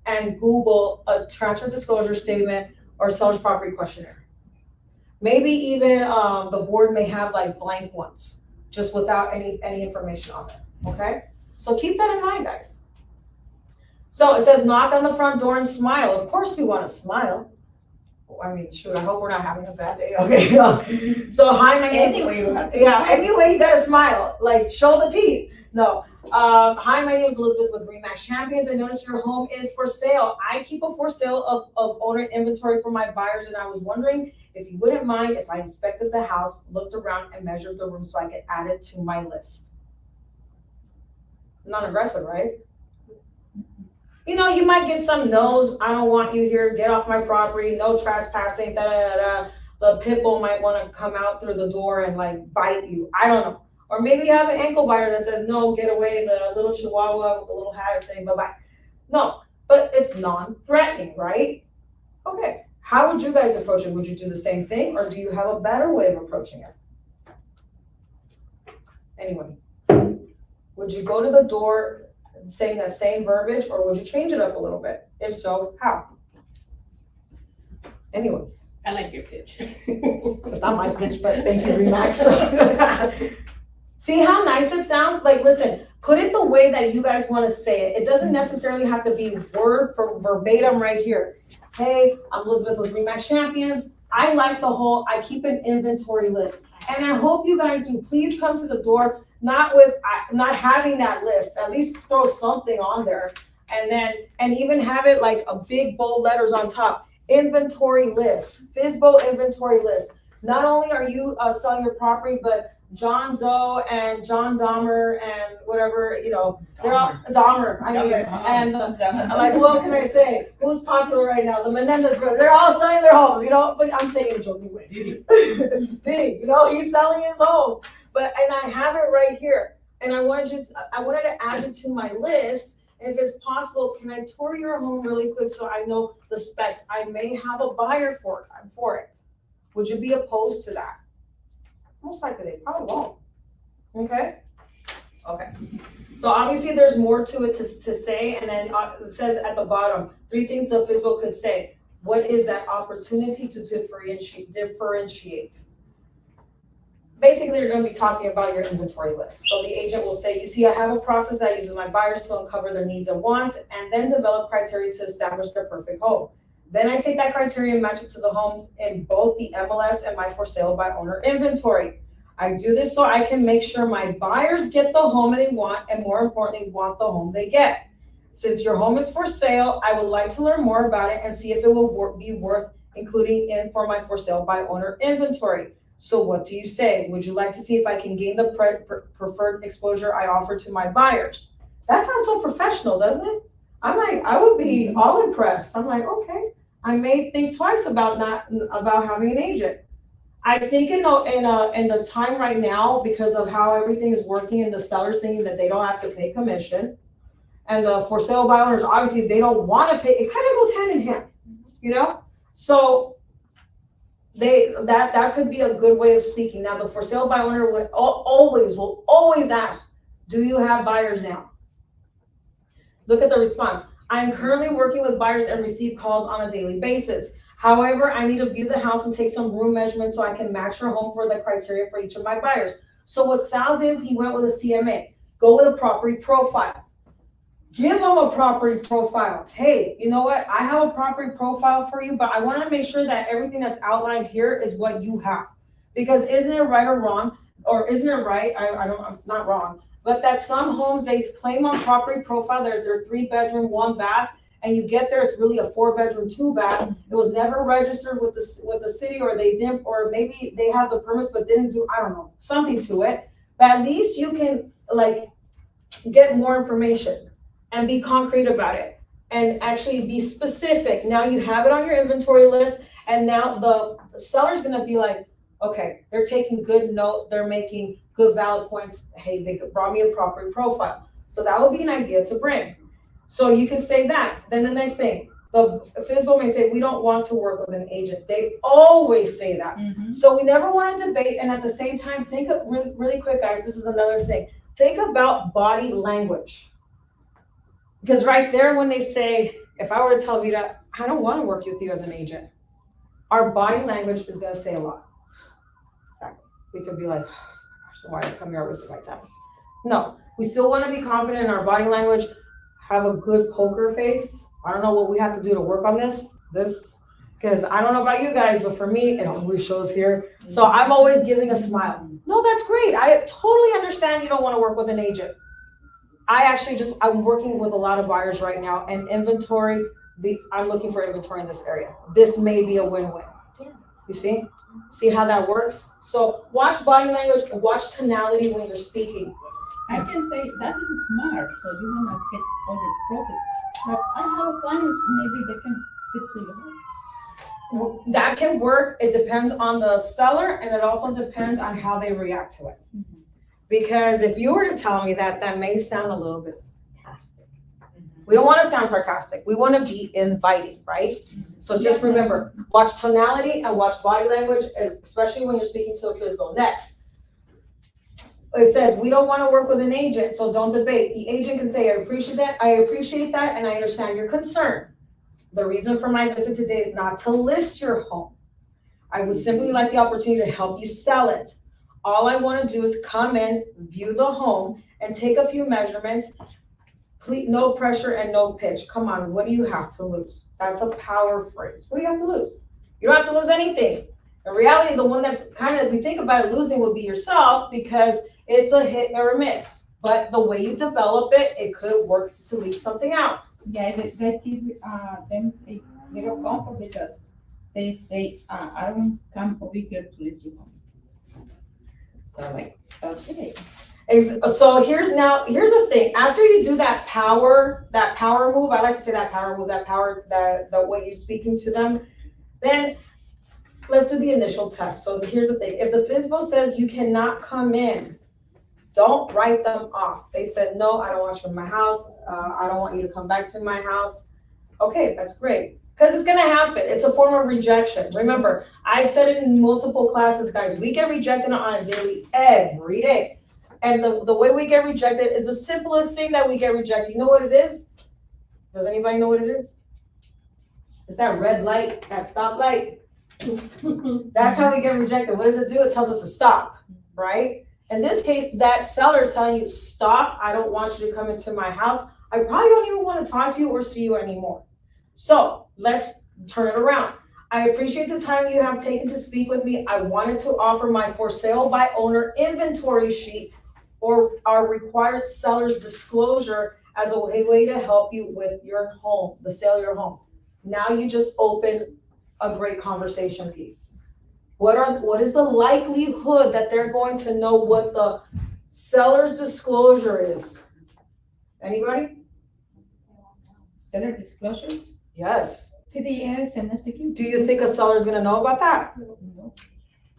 and Google a transfer disclosure statement or seller's property questionnaire. Maybe even the board may have like blank ones, just without any information on it, okay? So keep that in mind, guys. So it says knock on the front door and smile. Of course we want to smile. I mean, shoot, I hope we're not having a bad day, okay? So hi, my name is... Anyway, you have to. Yeah, anyway, you gotta smile, like show the teeth. No. Hi, my name is Elizabeth with RE/MAX Champions. I noticed your home is for sale. I keep a for sale of owner inventory for my buyers, and I was wondering if you wouldn't mind if I inspected the house, looked around, and measured the room so I could add it to my list. Non-aggressive, right? You know, you might get some no's. I don't want you here. Get off my property. No trespassing. Da da da. The pit bull might want to come out through the door and like bite you. I don't know. Or maybe you have an ankle biter that says, no, get away, the little chihuahua with the little hat saying bye-bye. No, but it's non-threatening, right? Okay, how would you guys approach it? Would you do the same thing, or do you have a better way of approaching it? Anyway, would you go to the door saying that same verbiage, or would you change it up a little bit? If so, how? Anyway. I like your pitch. It's not my pitch, but thank you, RE/MAX. See how nice it sounds? Like, listen, put it the way that you guys want to say it. It doesn't necessarily have to be word for verbatim right here. Hey, I'm Elizabeth with RE/MAX Champions. I like the whole, I keep an inventory list. And I hope you guys do. Please come to the door, not having that list. At least throw something on there. And even have it like a big bold letters on top. Inventory list, FSBO inventory list. Not only are you selling your property, but John Doe and John Dahmer and whatever, you know, they're all Dahmer. I mean, and like, who else can I say? Who's popular right now? The Menendez brothers. They're all selling their homes, you know. But I'm saying it in a joking way. Diddy, you know, he's selling his home. But and I have it right here, and I wanted to add it to my list. If it's possible, can I tour your home really quick so I know the specs? I may have a buyer for it. Would you be opposed to that? Most likely they probably won't. Okay? Okay. So obviously there's more to it to say, and then it says at the bottom, 3 things the FSBO could say. What is that opportunity to differentiate? Basically, you're going to be talking about your inventory list. So the agent will say, you see, I have a process that I use with my buyers to uncover their needs and wants, and then develop criteria to establish their perfect home. Then I take that criteria and match it to the homes in both the MLS and my for sale by owner inventory. I do this so I can make sure my buyers get the home they want, and more importantly, want the home they get. Since your home is for sale, I would like to learn more about it and see if it will be worth including in for my for sale by owner inventory. So what do you say? Would you like to see if I can gain the preferred exposure I offer to my buyers? That sounds so professional, doesn't it? I would be all impressed. I'm like, okay, I may think twice about having an agent. I think in the time right now, because of how everything is working and the sellers thinking that they don't have to pay commission, and the for sale by owners, obviously they don't want to pay, it kind of goes hand in hand, you know? So that could be a good way of speaking. Now, the for sale by owner will always ask, do you have buyers now? Look at the response. I am currently working with buyers and receive calls on a daily basis. However, I need to view the house and take some room measurements so I can match your home for the criteria for each of my buyers. So what Sal did, he went with a CMA. Go with a property profile. Give them a property profile. Hey, you know what? I have a property profile for you, but I want to make sure that everything that's outlined here is what you have. Because isn't it right or wrong, or isn't it right? I'm not wrong, but that some homes they claim on property profile they're 3-bedroom, 1 bath, and you get there, it's really a 4-bedroom, 2 bath. It was never registered with the city, or they didn't, or maybe they have the permits but didn't do, I don't know, something to it. But at least you can like get more information and be concrete about it and actually be specific. Now you have it on your inventory list, and now the seller's gonna be like, okay, they're taking good note, they're making good valid points. Hey, they brought me a property profile. So that would be an idea to bring. So you can say that. Then the next thing, The FSBO may say, we don't want to work with an agent. They always say that. So we never want to debate, and at the same time, think of really, really quick, guys, this is another thing. Think about body language. Because right there, when they say, if I were to tell Vita, I don't want to work with you as an agent, our body language is going to say a lot. Exactly. We could be like, why did I come here? I wasted my time. No, we still want to be confident in our body language, have a good poker face. I don't know what we have to do to work on this, because I don't know about you guys, but for me, it always shows here. So I'm always giving a smile. No, that's great. I totally understand you don't want to work with an agent. I'm working with a lot of buyers right now, and inventory, I'm looking for inventory in this area. This may be a win-win. You see? See how that works? So watch body language and watch tonality when you're speaking. I can say that is smart, so you're gonna get all the profit. But I have clients, maybe they can fit to your house. That can work. It depends on the seller, and it also depends on how they react to it. Because if you were to tell me that, that may sound a little bit sarcastic. We don't want to sound sarcastic. We want to be inviting, right? So just remember, watch tonality and watch body language, especially when you're speaking to a FSBO. Next, it says, we don't want to work with an agent, so don't debate. The agent can say, I appreciate that, and I understand your concern. The reason for my visit today is not to list your home. I would simply like the opportunity to help you sell it. All I want to do is come in, view the home, and take a few measurements. Please, no pressure and no pitch. Come on, what do you have to lose? That's a power phrase. What do you have to lose? You don't have to lose anything. In reality, the one that's kind of, if you think about it, losing would be yourself, because it's a hit or a miss. But the way you develop it, it could work to leave something out. Yeah, they give them a little comfort because they say, I don't come over here to list your home. So like, okay. So here's the thing. After you do that power move, I like to say that power move, the way you're speaking to them, then let's do the initial test. So here's the thing. If the FSBO says you cannot come in, don't write them off. They said, no, I don't want you in my house. I don't want you to come back to my house. Okay, that's great. Because it's going to happen. It's a form of rejection. Remember, I've said it in multiple classes, guys. We get rejected on a daily, every day. And the way we get rejected is the simplest thing that we get rejected. You know what it is? Does anybody know what it is? It's that red light, that stop light. That's how we get rejected. What does it do? It tells us to stop, right? In this case, that seller is telling you, stop. I don't want you to come into my house. I probably don't even want to talk to you or see you anymore. So let's turn it around. I appreciate the time you have taken to speak with me. I wanted to offer my for sale by owner inventory sheet or our required seller's disclosure as a way to help you with your home, the sale of your home. Now you just open a great conversation piece. What is the likelihood that they're going to know what the seller's disclosure is? Anybody? Seller disclosures? Yes. TDS and speaking. Do you think a seller is going to know about that? No.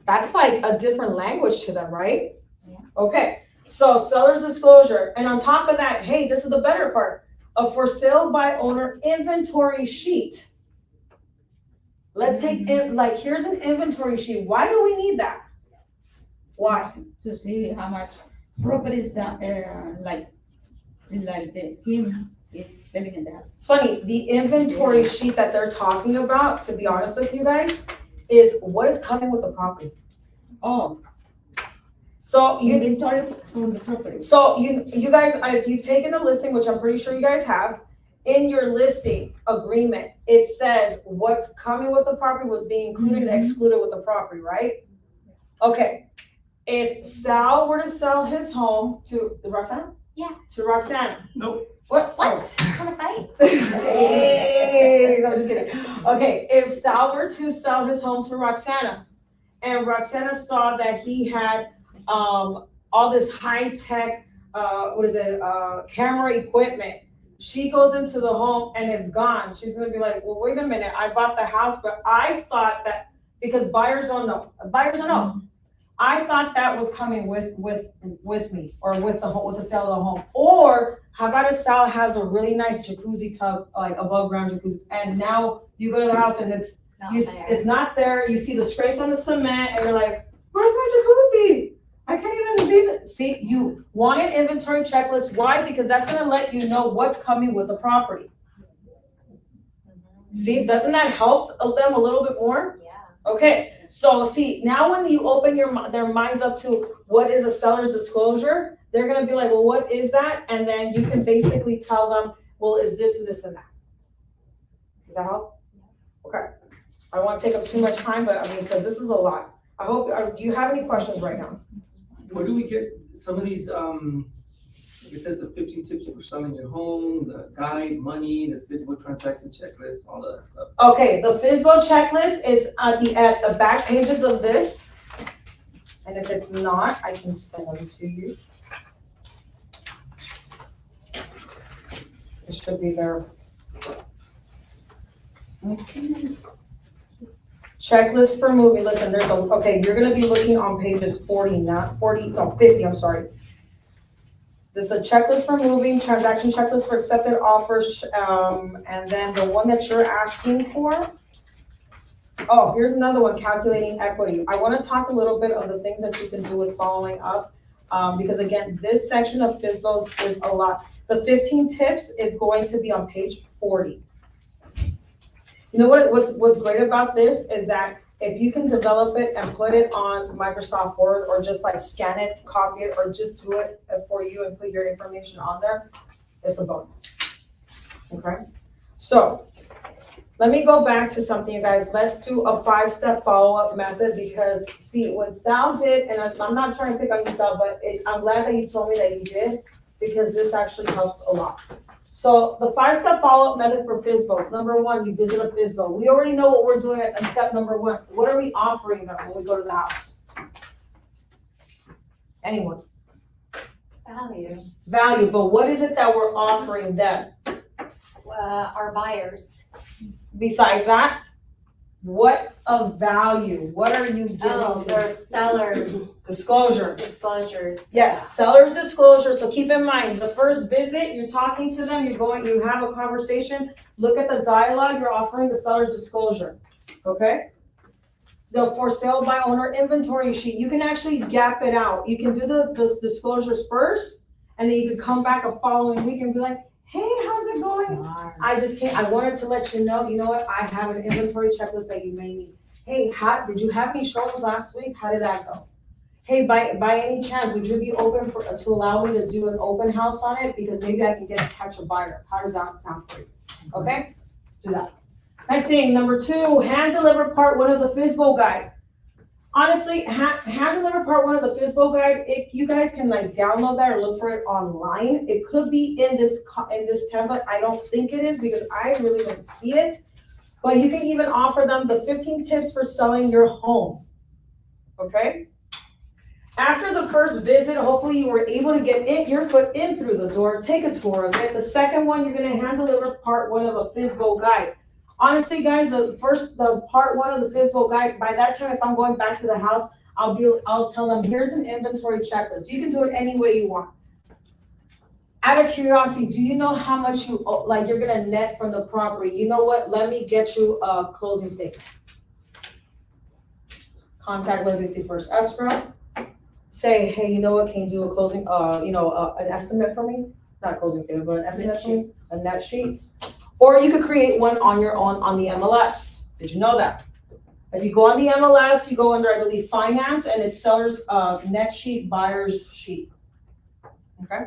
That's like a different language to them, right? Yeah. Okay. So seller's disclosure. And on top of that, hey, this is the better part. A for sale by owner inventory sheet. Let's take it, like, here's an inventory sheet. Why do we need that? Why? To see how much properties like him is selling in the house. It's funny, the inventory sheet that they're talking about, to be honest with you guys, is what is coming with the property. Oh, So inventory from the property. So you guys, if you've taken the listing, which I'm pretty sure you guys have, in your listing agreement, it says what's coming with the property was being included and excluded with the property, right? Okay. If Sal were to sell his home to Roxana? Yeah. To Roxana? Nope. What? What? I want to fight. Hey, I'm just kidding. Okay, if Sal were to sell his home to Roxana, and Roxana saw that he had all this high-tech, camera equipment, she goes into the home and it's gone. She's gonna be like, well, wait a minute, I bought the house, but I thought that, because buyers don't know. I thought that was coming with me, or with the sale of the home. Or how about a seller has a really nice jacuzzi tub, like above ground jacuzzi, and now you go to the house and it's not there. You see the scrapes on the cement, and you're like, "Where's my jacuzzi? I can't even be there." See, you want an inventory checklist. Why? Because that's gonna let you know what's coming with the property. See, doesn't that help them a little bit more? Yeah. Okay, so see, now when you open their minds up to what is a seller's disclosure, they're gonna be like, well, what is that? And then you can basically tell them, well, is this and this and that. Does that help? Okay. I don't wanna take up too much time, but I mean, because this is a lot. I hope, do you have any questions right now? Where do we get some of these, it says the 15 tips for selling your home, the guide, money, the physical transaction checklist, all of that stuff? Okay, the FSBO checklist is at the back pages of this. And if it's not, I can send them to you. It should be there. Checklist for moving, listen, okay, you're gonna be looking on pages 50, I'm sorry. This is a checklist for moving, transaction checklist for accepted offers, and then the one that you're asking for. Oh, here's another one, calculating equity. I wanna talk a little bit of the things that you can do with following up, because again, this section of FSBOs is a lot. The 15 tips is going to be on page 40. You know what's great about this is that if you can develop it and put it on Microsoft Word, or just like scan it, copy it, or just do it for you and put your information on there, it's a bonus. Okay? So let me go back to something, you guys. Let's do a 5-step follow-up method, because see, what Sal did, and I'm not trying to pick on you, Sal, but I'm glad that you told me that you did, because this actually helps a lot. So the 5-step follow-up method for FSBOs. Number 1, you visit a FSBO. We already know what we're doing at step number 1. What are we offering them when we go to the house? Anyone? Value, but what is it that we're offering them? Our buyers. Besides that, what of value? What are you giving Oh, to they're them? sellers. Disclosure. Disclosures. Yes, seller's disclosure. So keep in mind, the first visit, you're talking to them, you have a conversation, look at the dialogue, you're offering the seller's disclosure, okay? The for sale by owner inventory sheet, you can actually gap it out. You can do the disclosures first, and then you can come back a following week and be like, hey, how's it going? I wanted to let you know what, I have an inventory checklist that you may need. Hey, did you have any showings last week? How did that go? Hey, by any chance, would you be open to allow me to do an open house on it? Because maybe I can catch a buyer. How does that sound for you? Okay, do that. Next thing, number 2, hand deliver part 1 of the FSBO guide. Honestly, hand deliver part 1 of the FSBO guide. If you guys can like download that or look for it online, it could be in this template. I don't think it is, because I really don't see it. But you can even offer them the 15 tips for selling your home. Okay. After the first visit, hopefully you were able to get your foot in through the door, take a tour of it. The second one, you're gonna hand deliver part 1 of a FSBO guide. Honestly, guys, the part 1 of the FSBO guide, by that time, if I'm going back to the house, I'll tell them, here's an inventory checklist. You can do it any way you want. Out of curiosity, do you know how much you're gonna net from the property? You know what? Let me get you a closing statement. Contact Legacy First Escrow. Say, hey, you know what, can you do a closing, an estimate for me? Not a closing statement, but an estimate for me, a net sheet. Or you could create one on your own on the MLS. Did you know that? If you go on the MLS, you go under, I believe, finance, and it's seller's net sheet, buyer's sheet. Okay?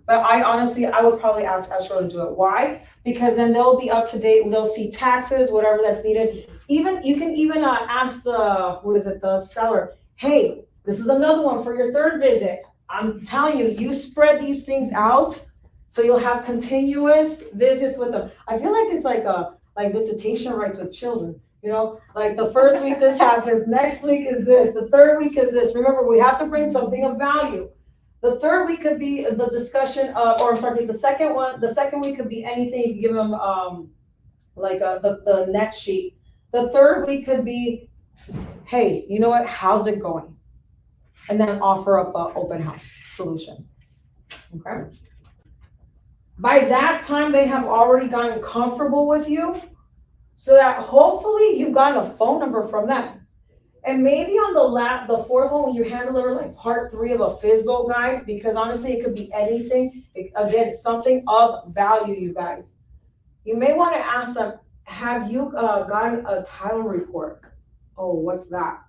But I would probably ask escrow to do it. Why? Because then they'll be up to date. They'll see taxes, whatever that's needed. You can even ask the seller, hey, this is another one for your 3rd visit. I'm telling you, you spread these things out so you'll have continuous visits with them. I feel like it's like visitation rights with children. Like the first week this happens, next week is this, the 3rd week is this. Remember, we have to bring something of value. The 3rd week could be the discussion the second week could be anything. You can give them the net sheet. The 3rd week could be, hey, you know what, how's it going? and then offer up an open house solution. Okay? By that time, they have already gotten comfortable with you, so that hopefully you've gotten a phone number from them. And maybe on the fourth one, when you hand deliver like part 3 of a FISBO guide, because honestly, it could be anything. Again, something of value, you guys. You may want to ask them, have you gotten a title report? Oh, what's that?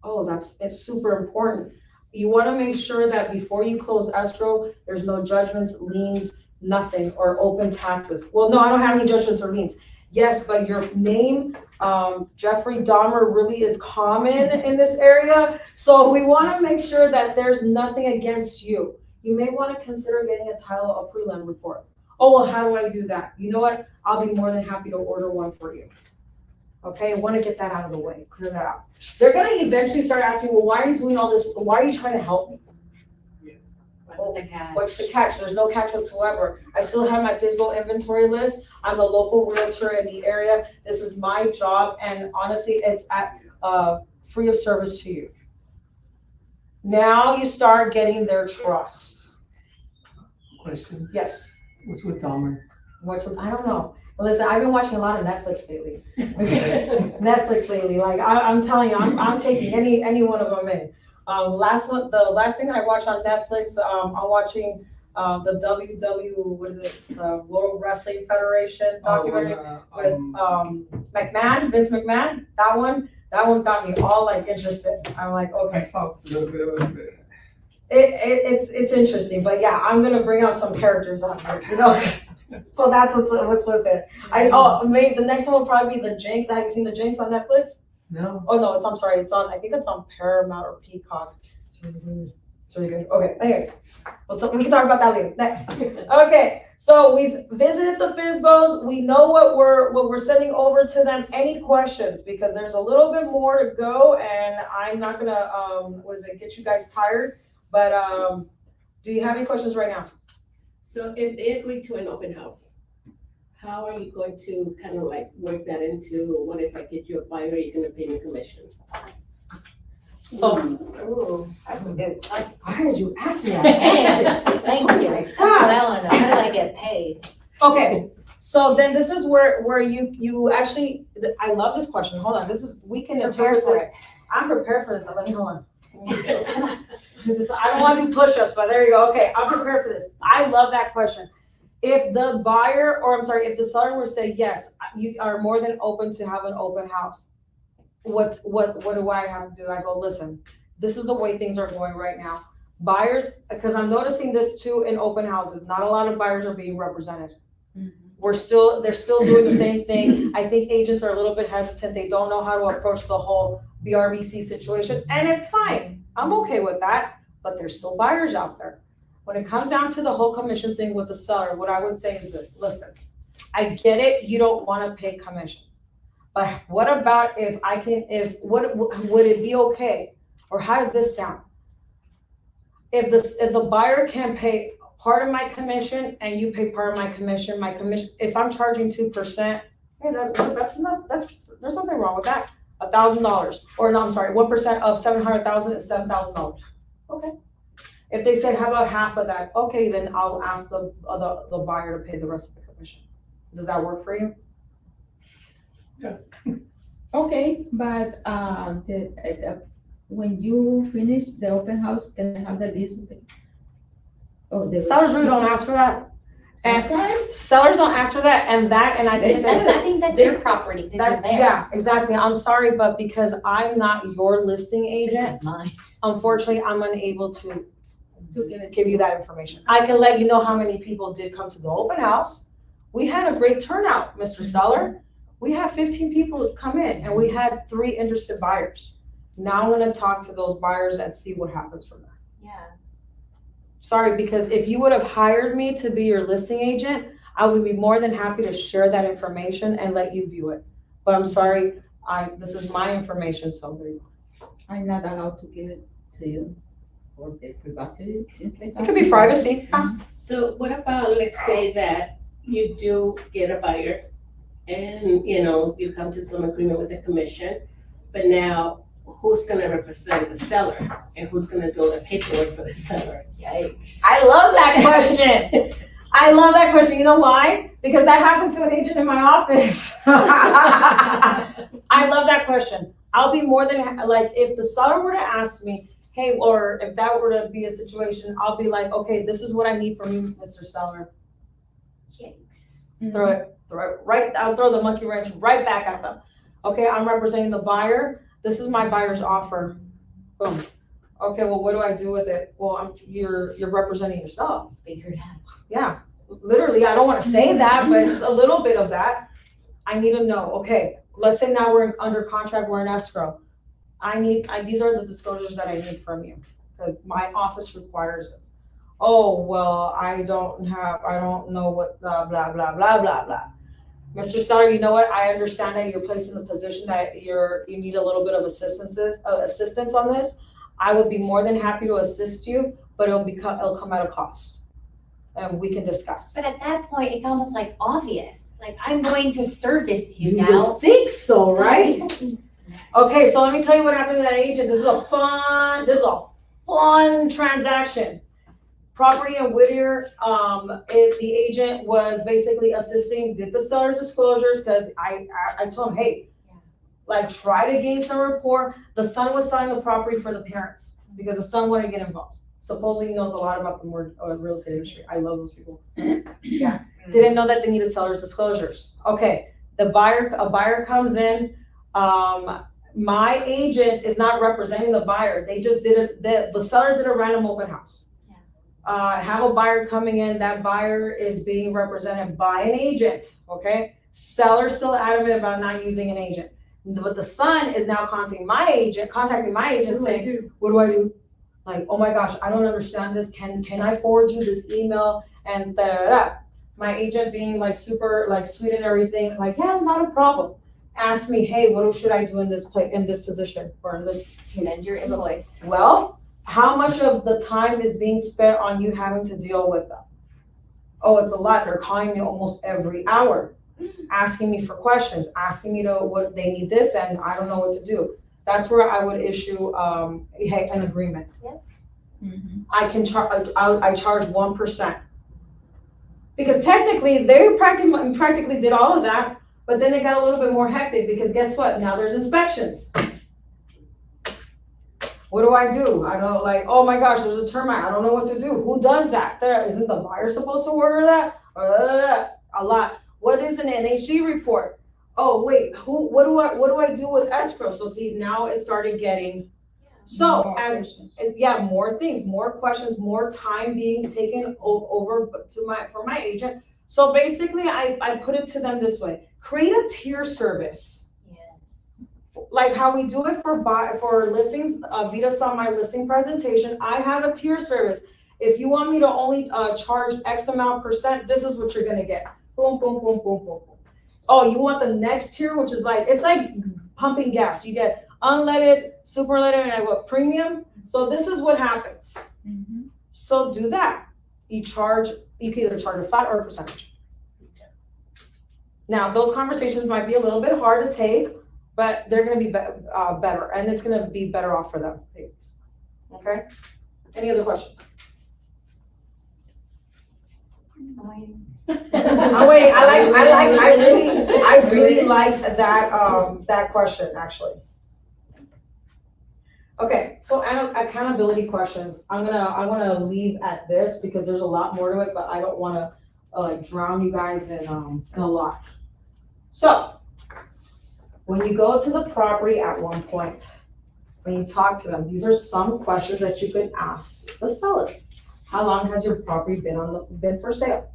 Oh, it's super important. You want to make sure that before you close escrow, there's no judgments, liens, nothing, or open taxes. Well, no, I don't have any judgments or liens. Yes, but your name, Jeffrey Dahmer, really is common in this area. So we want to make sure that there's nothing against you. You may want to consider getting a title of prelim report. Oh, well, how do I do that? You know what? I'll be more than happy to order one for you. Okay, I want to get that out of the way, clear that out. They're going to eventually start asking, well, why are you doing all this? Why are you trying to help me? What's the catch? What's the catch? There's no catch whatsoever. I still have my FISBO inventory list. I'm a local realtor in the area. This is my job, and honestly, it's at free of service to you. Now you start getting their trust. Question, Yes. what's with Dahmer? I don't know. Well, listen, I've been watching a lot of Netflix lately. Like I'm telling you, I'm taking any one of them in. The last thing that I watched on Netflix, I'm watching the the World Wrestling Federation documentary with Vince McMahon. That one's got me all like interested. I'm like, I okay, saw a little bit of it. it's interesting, but yeah, I'm gonna bring out some characters on here, you know. So that's what's with it. The next one will probably be the Jinx. Have you seen the Jinx on Netflix? No. Oh no, I think it's on Paramount or Peacock. It's really good. It's really good. Okay, anyways, we can talk about that later. Next. Okay, so we've visited the FISBOs. We know what we're sending over to them. Any questions? Because there's a little bit more to go, and I'm not gonna get you guys tired. But do you have any questions right now? So if they agree to an open house, how are you going to kind of like work that into, what if I get you a buyer, you're gonna pay me commission? So, That's good. I heard you ask me that. Thank you. That's what I want to know. How do I get paid? Okay, so then this is where you actually, I love this question. Hold on, we can Prepare interpret for this. it. I'm prepared for this. Let me hold on. I don't want to do push-ups, but there you go. Okay, I'm prepared for this. I love that question. If the seller were to say, yes, you are more than open to have an open house, what do I have to do? I go, listen, this is the way things are going right now. Buyers, because I'm noticing this too in open houses, not a lot of buyers are being represented. They're still doing the same thing. I think agents are a little bit hesitant. They don't know how to approach the whole BRBC situation, and it's fine. I'm okay with that, but there's still buyers out there. When it comes down to the whole commission thing with the seller, what I would say is this: listen, I get it. You don't want to pay commissions, but what about would it be okay? Or how does this sound? If the buyer can pay part of my commission and you pay part of my commission, if I'm charging 2%, hey, that's enough. There's nothing wrong with that. $1,000, or no, I'm sorry, 1% of 700,000 is $7,000. Okay. If they say, how about half of that? Okay, then I'll ask the buyer to pay the rest of the commission. Does that work for you? Okay, but when you finish the open house, can I have the list of the Sellers really don't ask for that. And Sometimes. sellers don't ask for that, and I can say I think that's your property because you're there. yeah, exactly. I'm sorry, but because I'm not your listing This agent, is mine. unfortunately, I'm unable to to give you that information. I can let you know how many people did come to the open house. We had a great turnout, Mr. Seller. We had 15 people come in, and we had 3 interested buyers. Now I'm gonna talk to those buyers and see what happens from there. Yeah. Sorry, because if you would have hired me to be your listing agent, I would be more than happy to share that information and let you view it. But I'm sorry, this is my information, so there you go. I'm not allowed to give it to you for the privacy, things like that. It could be privacy. So what about, let's say that you do get a buyer and, you come to some agreement with the commission, but now who's gonna represent the seller and who's gonna do the paperwork for the seller? Yikes. I love that question. I love that question. You know why? Because that happened to an agent in my office. I love that question. I'll be more than, like, if the seller were to ask me, hey, or if that were to be a situation, I'll be like, okay, this is what I need from you, Mr. Seller. Yikes. Throw it right, I'll throw the monkey wrench right back at them. Okay, I'm representing the buyer. This is my buyer's offer. Boom. Okay, well, what do I do with it? Well, you're representing yourself. Figure it out. Yeah, literally, I don't want to say that, but it's a little bit of that. I need to know, okay, let's say now we're under contract, we're in escrow. These are the disclosures that I need from you, because my office requires this. Oh, well, I don't know what, blah, blah, blah, blah, blah, blah. Mr. Seller, you know what? I understand that you're placed in the position that you need a little bit of assistance on this. I would be more than happy to assist you, but it'll come at a cost. And we can discuss. But at that point, it's almost like obvious. Like, I'm going to service you You now. would think so, I right? don't think so. Okay, so let me tell you what happened to that agent. This is a fun transaction. Property in Whittier, the agent was basically did the seller's disclosures, because I told him, hey, like, try to gain some rapport. The son was selling the property for the parents because the son wanted to get involved. Supposedly he knows a lot about the real estate industry. I love those people. Yeah, didn't know that they needed seller's disclosures. Okay, a buyer comes in. My agent is not representing the buyer. They just the seller did a random open house. Have a buyer coming in, that buyer is being represented by an agent, okay? Seller's still adamant about not using an agent. But the son is now contacting my agent saying, what do I do? Like, oh my gosh, I don't understand this. Can I forward you this email? And my agent being like super like sweet and everything, like, yeah, not a problem. Ask me, hey, what should I do in this position or in this? Send your invoice. Well, how much of the time is being spent on you having to deal with them? Oh, it's a lot. They're calling me almost every hour, asking me for questions, asking me what they need this, and I don't know what to do. That's where I would issue an agreement. Yep. Mm-hmm. I charge 1%. Because technically, they practically did all of that, but then it got a little bit more hectic because guess what? Now there's inspections. What do? I don't oh my gosh, there's a termite. I don't know what to do. Who does that? Isn't the buyer supposed to order that? A lot. What is an NHG report? Oh wait, what do I do with escrow? So see, now it started getting more things, more questions, more time being taken over for my agent. So basically I put it to them this way: create a tier service. Like how we do it for listings. Vita saw my listing presentation. I have a tier service. If you want me to only charge X amount %, this is what you're gonna get. Boom, boom, boom, boom, boom, boom. Oh, you want the next tier, which is it's like pumping gas. You get unleaded, super leaded, and I want premium. So this is what happens. Mm-hmm. So do that. You can either charge a flat or a percentage. Now those conversations might be a little bit hard to take, but they're going to be better, and it's going to be better off for them. Okay. Any other questions? Oh wait, I really like that question actually. Okay, so accountability questions. I'm gonna leave at this because there's a lot more to it, but I don't want to drown you guys in a lot. So when you go to the property at one point, when you talk to them, these are some questions that you can ask the seller. How long has your property been for sale?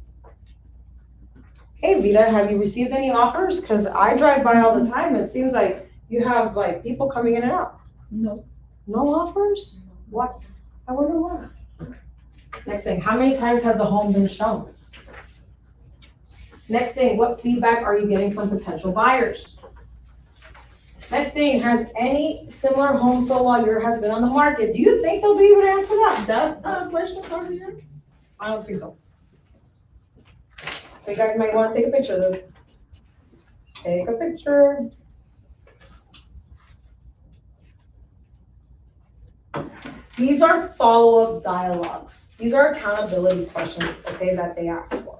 Hey Vita, have you received any offers? Because I drive by all the time. It seems like you have people coming in and out. No. No offers? What? I wonder why. Next thing, how many times has a home been shown? Next thing, what feedback are you getting from potential buyers? Next thing, has any similar home sold while yours has been on the market? Do you think they'll be able to answer that? That question over here? I don't think so. So you guys might want to take a picture of this. Take a picture. These are follow-up dialogues. These are accountability questions, okay, that they ask for.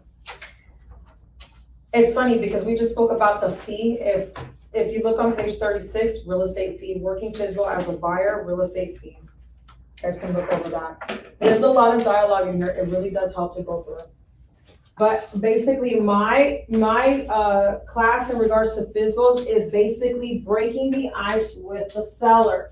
It's funny because we just spoke about the fee. If you look on page 36, real estate fee, working FSBO as a buyer, real estate fee. You guys can look over that. There's a lot of dialogue in here. It really does help to go through it. But basically, my class in regards to FSBOs is basically breaking the ice with the seller.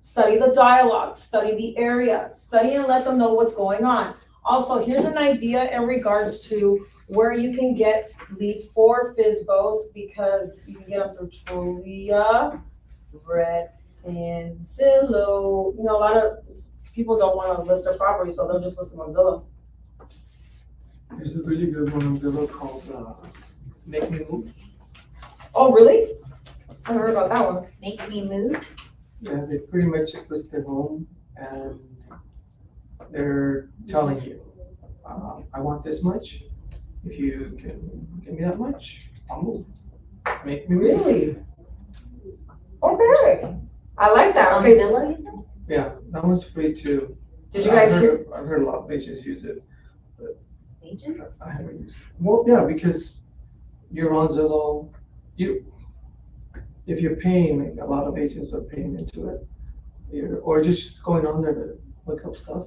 Study the dialogue, study the area, study and let them know what's going on. Also, here's an idea in regards to where you can get leads for FSBOs, because you can get them through Trulia, Redfin, Zillow. You know, a lot of people don't want to list their property, so they'll just list them on Zillow. There's a really good one on Zillow called Make Me Move. Oh, really? I haven't heard about that one. Make me move. Yeah, they pretty much just list their home and they're telling you, I want this much. If you can give me that much, I'll move. Make me move. Really? Okay. I like that. On Okay. Zillow, you said? Yeah, that one's free too. Did you guys hear? I've heard a lot of agents use it. Agents? I haven't used it. Well, yeah, because you're on Zillow, if you're paying, like, a lot of agents are paying into it. Or just going on there to look up stuff.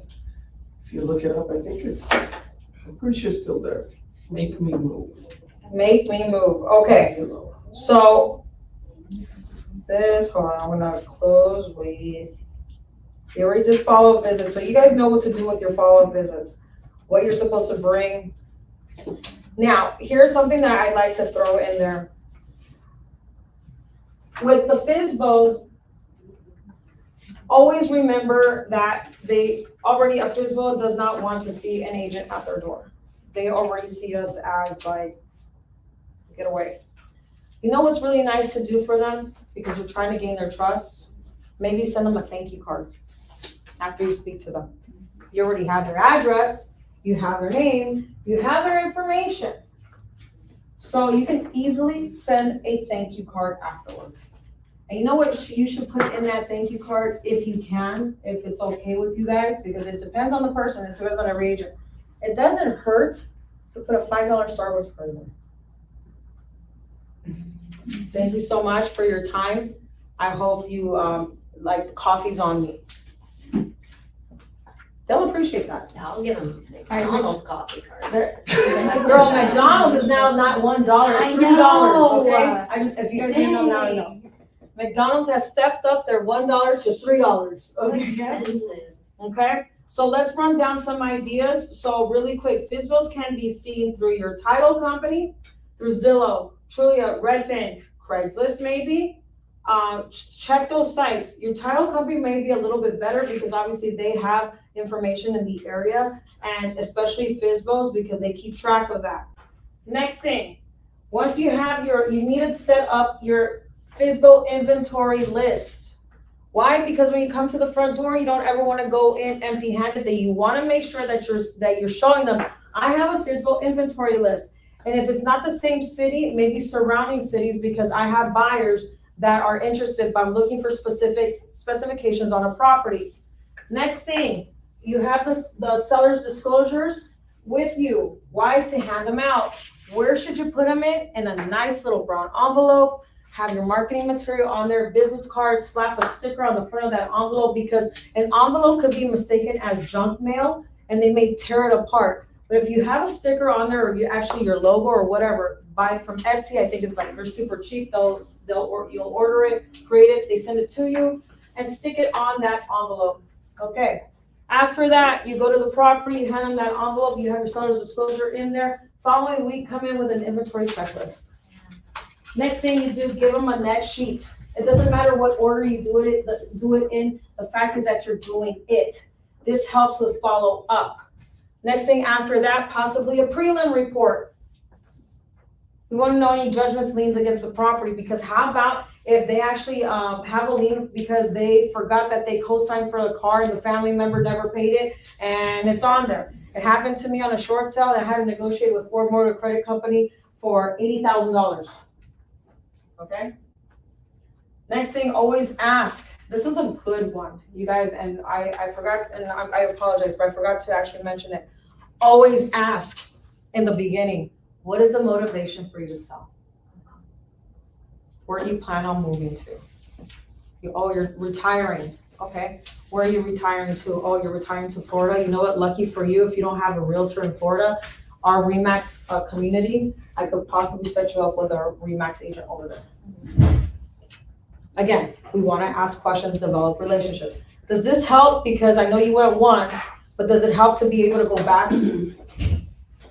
If you look it up, I think I'm pretty sure it's still there. Make Me Move. Make me move. Okay. Zillow. So this, hold on, I'm gonna close with, you already did follow-up visits, so you guys know what to do with your follow-up visits, what you're supposed to bring. Now, here's something that I'd like to throw in there. With the FSBOs, always remember that a FSBO does not want to see an agent at their door. They already see us as like, get away. You know what's really nice to do for them, because you're trying to gain their trust? Maybe send them a thank you card after you speak to them. You already have their address, you have their name, you have their information. So you can easily send a thank you card afterwards. And you know what you should put in that thank you card, if you can, if it's okay with you guys, because it depends on the person, it depends on every agent. It doesn't hurt to put a $5 Starbucks card in there. Thank you so much for your time. I hope you like the coffee's on me. They'll appreciate that. I'll give them McDonald's coffee card. Girl, McDonald's is now not $1, I $3, know. okay? If you guys didn't know, now you know. McDonald's has stepped up their $1 to $3, okay? Okay, so let's run down some ideas. So really quick, FSBOs can be seen through your title company, through Zillow, Trulia, Redfin, Craigslist maybe. Check those sites. Your title company may be a little bit better because obviously they have information in the area, and especially FSBOs because they keep track of that. Next thing, once you have you need to set up your FSBO inventory list. Why? Because when you come to the front door, you don't ever want to go in empty-handed. That you want to make sure that you're showing them, I have a FSBO inventory list. And if it's not the same city, maybe surrounding cities, because I have buyers that are interested, but I'm looking for specific specifications on a property. Next thing, you have the seller's disclosures with you. Why? To hand them out. Where should you put them in? In a nice little brown envelope. Have your marketing material on there, business cards, slap a sticker on the front of that envelope, because an envelope could be mistaken as junk mail and they may tear it apart. But if you have a sticker on there, or your logo or whatever, buy it from Etsy. I think it's like, they're super cheap. You'll order it, create it, they send it to you, and stick it on that envelope. Okay. After that, you go to the property, you hand them that envelope, you have your seller's disclosure in there. Following week, come in with an inventory checklist. Next thing you do, give them a net sheet. It doesn't matter what order you do it in. The fact is that you're doing it. This helps with follow up. Next thing after that, possibly a prelim report. We want to know any judgments, liens against the property, because how about if they actually have a lien because they forgot that they co-signed for the car and the family member never paid it, and it's on there. It happened to me on a short sale. I had to negotiate with Ford Motor Credit Company for $80,000. Okay. Next thing, always ask This is a good one, you guys, and I forgot, and I apologize, but I forgot to actually mention it. Always ask in the beginning, what is the motivation for you to sell? Where do you plan on moving to? You're retiring, okay? Where are you retiring to? Oh, you're retiring to Florida. You know what, lucky for you, if you don't have a realtor in Florida, our RE/MAX community, I could possibly set you up with a RE/MAX agent over there. Again, we want to ask questions, develop relationships. Does this help? Because I know you went once, but does it help to be able to go back?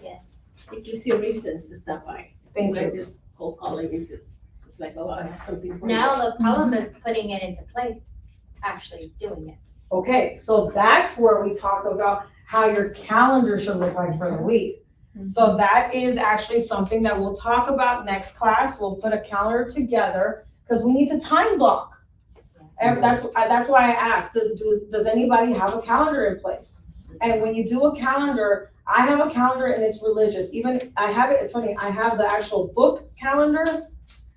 Yes. It gives you reasons to stop by. Thank Like you. just cold calling, it's like, oh, I have something for you. Now the problem is putting it into place, actually doing it. Okay, so that's where we talk about how your calendar should look like for the week. So that is actually something that we'll talk about next class. We'll put a calendar together because we need to time block. And that's why I asked, does anybody have a calendar in place? And when you do a calendar, I have a calendar and it's religious. Even I have it, it's funny, I have the actual book calendar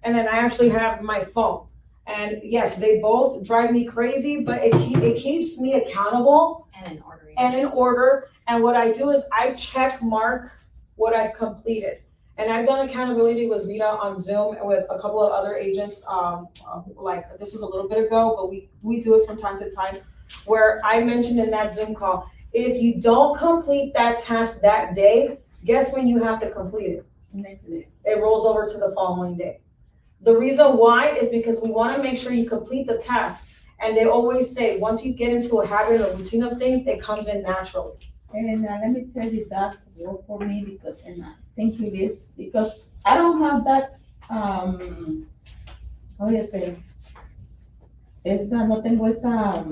and then I actually have my phone. And yes, they both drive me crazy, but it keeps me accountable And in ordering. and in order. And what I do is I check mark what I've completed. And I've done accountability with Rita on Zoom and with a couple of other agents, like this was a little bit ago, but we do it from time to time, where I mentioned in that Zoom call, if you don't complete that task that day, guess when you have to complete it? Next. It rolls over to the following day. The reason why is because we want to make sure you complete the task. And they always say, once you get into a habit or routine of things, it comes in naturally. And let me tell you that worked for me because, and thank you Liz, because I don't have that, how do you say? No tengo esa,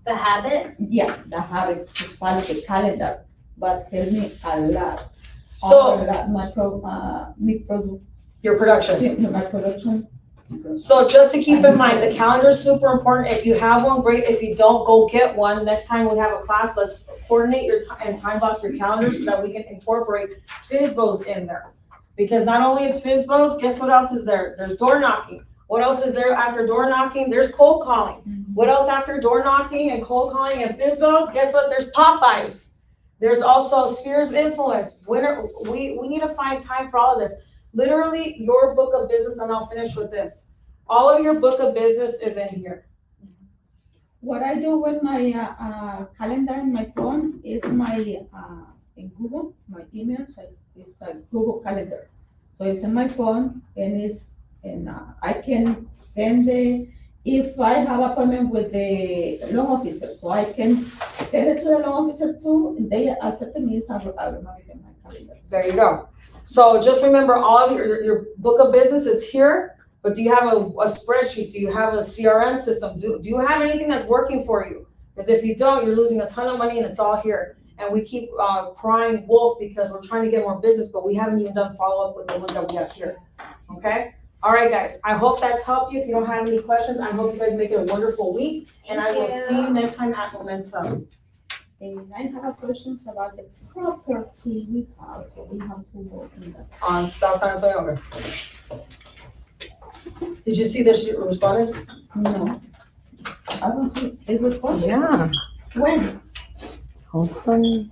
The habit, yeah, the habit to follow the calendar, but help me a lot. So- My Your production. my production. So just to keep in mind, the calendar is super important. If you have one, great. If you don't, go get one. Next time we have a class, let's coordinate your and time block your calendar so that we can incorporate FSBOs in there. Because not only it's FSBOs, guess what else is there? There's door knocking. What else is there after door knocking? There's cold calling. What else after door knocking and cold calling and FSBOs? Guess what? There's Popeyes. There's also spheres of influence. We need to find time for all of this. Literally, your book of business, and I'll finish with this. All of your book of business is in here. What I do with my calendar in my phone is my in Google, my emails, it's a Google Calendar. So it's in my phone and I can send if I have appointment with the loan officer, so I can send it to the loan officer too, and they accept me, so I will have it in my calendar. There you go. So just remember, all of your book of business is here, but do you have a spreadsheet? Do you have a CRM system? Do you have anything that's working for you? Because if you don't, you're losing a ton of money and it's all here. And we keep crying wolf because we're trying to get more business, but we haven't even done follow-up with the ones that we have here, okay? All right, guys, I hope that's helped you. If you don't have any questions, I hope you guys make it a wonderful week. And I will see you next time at Momentum. And I have questions about the property we have, so we have to work on that. On South San Antonio. Did you see that she responded? No. I don't see, it was. Yeah. When? Hold on.